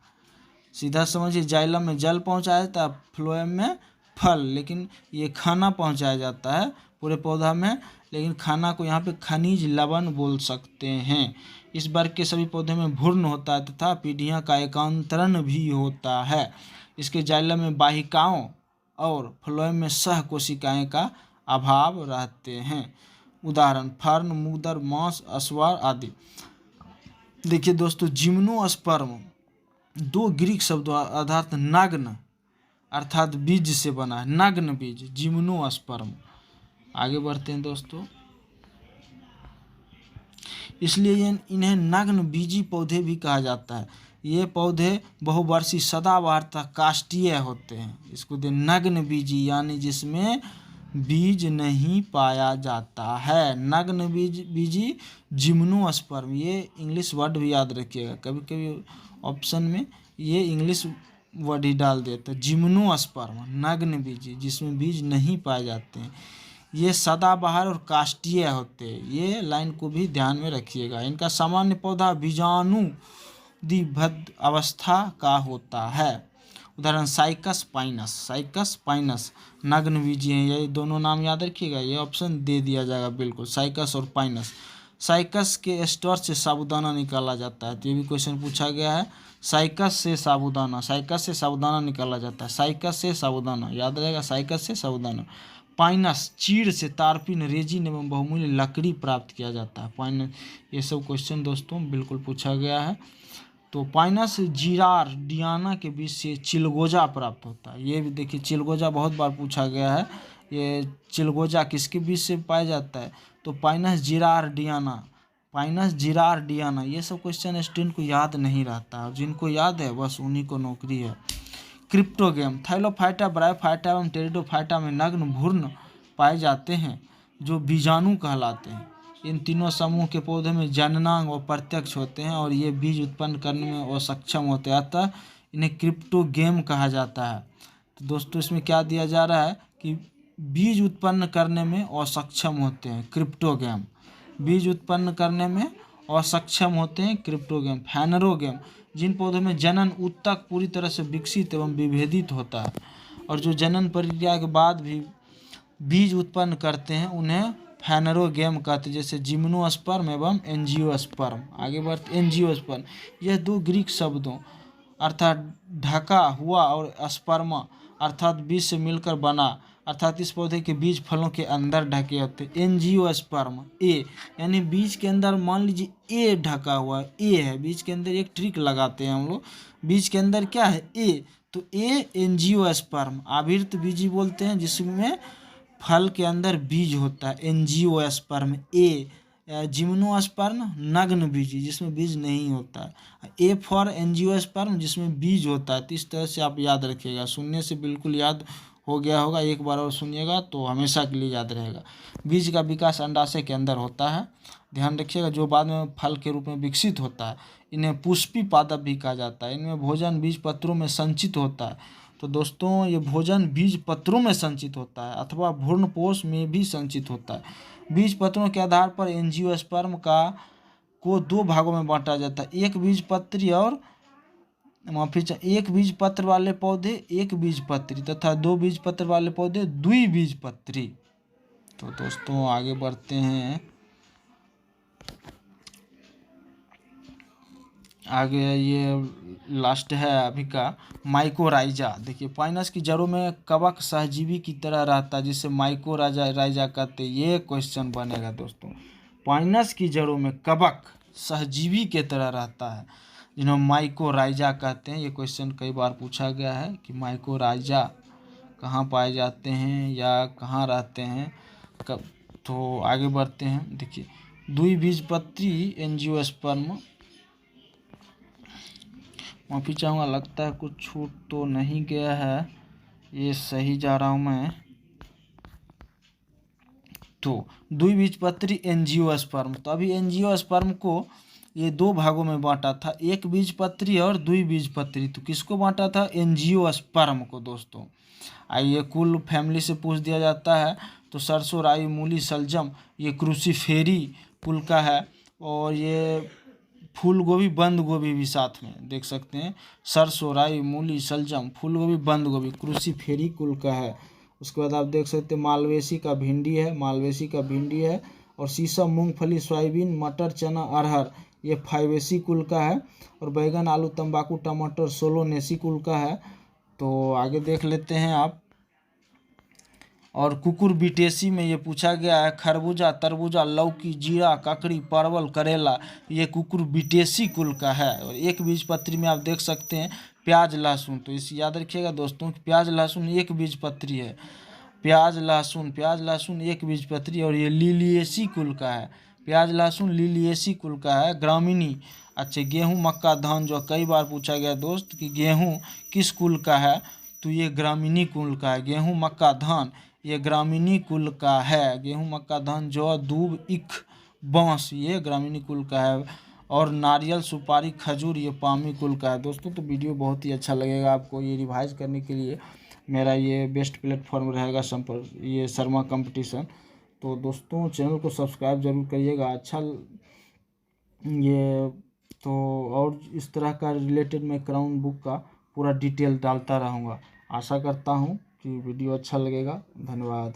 सीधा समझिए, जाइलम में जल पहुंचाया जाता है, फ्लोएम में फल, लेकिन ये खाना पहुंचाया जाता है पूरे पौधा में, लेकिन खाना को यहाँ पे खनिज लवण बोल सकते हैं। इस वर्ग के सभी पौधे में भ्रूण होता है तथा पीढ़ियाँ का एकांतरण भी होता है। इसके जाइलम में वाहिकाओं और फ्लोएम में सह कोशिकाएं का अभाव रहते हैं। उदाहरण फर्न, मुगदर, मॉस, अस्वार आदि। देखिए दोस्तों, जिम्नोस्पर्म 2 ग्रीक शब्दों अर्थात नग्न अर्थात बीज से बना है। नग्न बीज, जिम्नोस्पर्म। आगे बढ़ते हैं दोस्तों। इसलिए इन्हें नग्न बीजी पौधे भी कहा जाता है। ये पौधे बहुवर्षीय, सदाबहार तथा काष्ठीय होते हैं। इसको नग्न बीजी यानी जिसमें बीज नहीं पाया जाता है। नग्न बीजी जिम्नोस्पर्म, ये इंग्लिश वर्ड भी याद रखिएगा, कभी कभी ऑप्शन में ये इंग्लिश वर्ड ही डाल देता है। जिम्नोस्पर्म नग्न बीजी, जिसमें बीज नहीं पाए जाते हैं। ये सदाबहार और काष्ठीय होते हैं। ये लाइन को भी ध्यान में रखिएगा। इनका सामान्य पौधा बीजाणुदिबद्ध अवस्था का होता है। उदाहरण साइकस पाइनस नग्न बीजी हैं। ये दोनों नाम याद रखिएगा, ये ऑप्शन दे दिया जाएगा बिल्कुल, साइकस और पाइनस। साइकस के स्टार्च से साबूदाना निकाला जाता है, तो ये भी क्वेश्चन पूछा गया है। साइकस से साबूदाना निकाला जाता है। साइकस से साबूदाना याद रहेगा, साइकस से साबूदाना। पाइनस चीड़ से तारपीन, रेजिन एवं बहुमूल्य लकड़ी प्राप्त किया जाता है। पाइनस, ये सब क्वेश्चन दोस्तों बिल्कुल पूछा गया है। तो पाइनस जिरार्डियाना के बीज से चिलगोजा प्राप्त होता है। ये भी देखिए, चिलगोजा बहुत बार पूछा गया है। ये चिलगोजा किसके बीज से पाया जाता है? तो पाइनस जिरार्डियाना। ये सब क्वेश्चन स्टूडेंट को याद नहीं रहता है, जिनको याद है बस उन्हीं को नौकरी है। क्रिप्टोगेम, थाइलोफाइटा, ब्रायोफाइटा एवं टेरिडोफाइटा में नग्न भ्रूण पाए जाते हैं जो बीजाणु कहलाते हैं। इन तीनों समूह के पौधे में जननांग और प्रत्यक्ष होते हैं और ये बीज उत्पन्न करने में असक्षम होते हैं, अतः इन्हें क्रिप्टोगेम कहा जाता है। तो दोस्तों, इसमें क्या दिया जा रहा है कि बीज उत्पन्न करने में असक्षम होते हैं, क्रिप्टोगेम। बीज उत्पन्न करने में असक्षम होते हैं, क्रिप्टोगेम। फैनरोगेम, जिन पौधों में जनन ऊतक पूरी तरह से विकसित एवं विभेदित होता है और जो जनन प्रक्रिया के बाद भी बीज उत्पन्न करते हैं, उन्हें फैनरोगेम कहते हैं, जैसे जिम्नोस्पर्म एवं एंजियोस्पर्म। आगे बढ़ते, एंजियोस्पर्म यह 2 ग्रीक शब्दों अर्थात ढका हुआ और स्पर्मा अर्थात बीज से मिलकर बना, अर्थात इस पौधे के बीज फलों के अंदर ढके होते हैं। एंजियोस्पर्म ए यानी बीज के अंदर, मान लीजिए ए ढका हुआ है, ए है बीज के अंदर। एक ट्रिक लगाते हैं हम लोग, बीज के अंदर क्या है? ए, तो ए एंजियोस्पर्म। आवर्त बीजी बोलते हैं जिसमें फल के अंदर बीज होता है, एंजियोस्पर्म ए जिम्नोस्पर्म नग्न बीजी, जिसमें बीज नहीं होता है। ए फॉर एंजियोस्पर्म, जिसमें बीज होता है। तो इस तरह से आप याद रखिएगा, सुनने से बिल्कुल याद हो गया होगा, एक बार और सुनिएगा तो हमेशा के लिए याद रहेगा। बीज का विकास अंडाशय के अंदर होता है, ध्यान रखिएगा, जो बाद में फल के रूप में विकसित होता है। इन्हें पुष्पी पादप भी कहा जाता है। इनमें भोजन बीज पत्रों में संचित होता है। तो दोस्तों ये भोजन बीज पत्रों में संचित होता है अथवा भ्रूणपोष में भी संचित होता है। बीज पत्रों के आधार पर एंजियोस्पर्म को दो भागों में बांटा जाता है, एक बीजपत्री और एक बीजपत्र वाले पौधे एक बीजपत्री तथा दो बीजपत्र वाले पौधे द्विबीजपत्री। तो दोस्तों आगे बढ़ते हैं, आगे ये लास्ट है अभी का माइकोराइजा। देखिए पाइनस की जड़ों में कवक सहजीवी की तरह रहता है, जिसे माइकोराइजा कहते हैं। ये क्वेश्चन बनेगा दोस्तों, पाइनस की जड़ों में कवक सहजीवी के तरह रहता है, जिन्हें माइकोराइजा कहते हैं। ये क्वेश्चन कई बार पूछा गया है कि माइकोराइजा कहाँ पाए जाते हैं या कहाँ रहते हैं कब। तो आगे बढ़ते हैं, देखिए द्विबीजपत्री एंजियोस्पर्म, माफ़ी चाहूँगा, लगता है कुछ छूट तो नहीं गया है, ये सही जा रहा हूँ मैं। तो द्विबीजपत्री एंजियोस्पर्म, तो अभी एंजियोस्पर्म को ये दो भागों में बांटा था, एक बीजपत्री और द्विबीजपत्री। तो किसको बांटा था? एंजियोस्पर्म को दोस्तों। आइए कुल फैमिली से पूछ दिया जाता है, तो सरसों राई मूली शलजम ये क्रूसीफेरी कुल का है, और ये फूल गोभी बंद गोभी भी साथ में देख सकते हैं। सरसों राई मूली शलजम फूल गोभी बंद गोभी क्रूसीफेरी कुल का है। उसके बाद आप देख सकते हैं मालवेसी का भिंडी है, मालवेसी का भिंडी है, और सीसम मूंगफली सोयाबीन मटर चना अरहर ये फाइवेसी कुल का है, और बैगन आलू तंबाकू टमाटर सोलोनेसी कुल का है। तो आगे देख लेते हैं आप, और कुकुरबिटेसी में ये पूछा गया है खरबूजा तरबूजा लौकी जीरा ककड़ी परवल करेला, ये कुकुरबिटेसी कुल का है। और एक बीजपत्री में आप देख सकते हैं प्याज लहसुन, तो इसे याद रखिएगा दोस्तों कि प्याज लहसुन एक बीजपत्री है, प्याज लहसुन एक बीजपत्री, और ये लिलिएसी कुल का है। प्याज लहसुन लिलिएसी कुल का है। ग्रामीणी, अच्छा गेहूँ मक्का धान, जो कई बार पूछा गया दोस्त कि गेहूँ किस कुल का है, तो ये ग्रामीणी कुल का है। गेहूँ मक्का धान ये ग्रामीणी कुल का है। गेहूँ मक्का धान जौ दूब ईख बांस ये ग्रामीणी कुल का है। और नारियल सुपारी खजूर ये पामी कुल का है। दोस्तों तो वीडियो बहुत ही अच्छा लगेगा आपको, ये रिवाइज करने के लिए मेरा ये बेस्ट प्लेटफॉर्म रहेगा ये शर्मा कंपटीशन। तो दोस्तों चैनल को सब्सक्राइब जरूर करिएगा। अच्छा ये तो, और इस तरह का रिलेटेड मैं क्राउन बुक का पूरा डिटेल डालता रहूँगा। आशा करता हूँ कि वीडियो अच्छा लगेगा। धन्यवाद।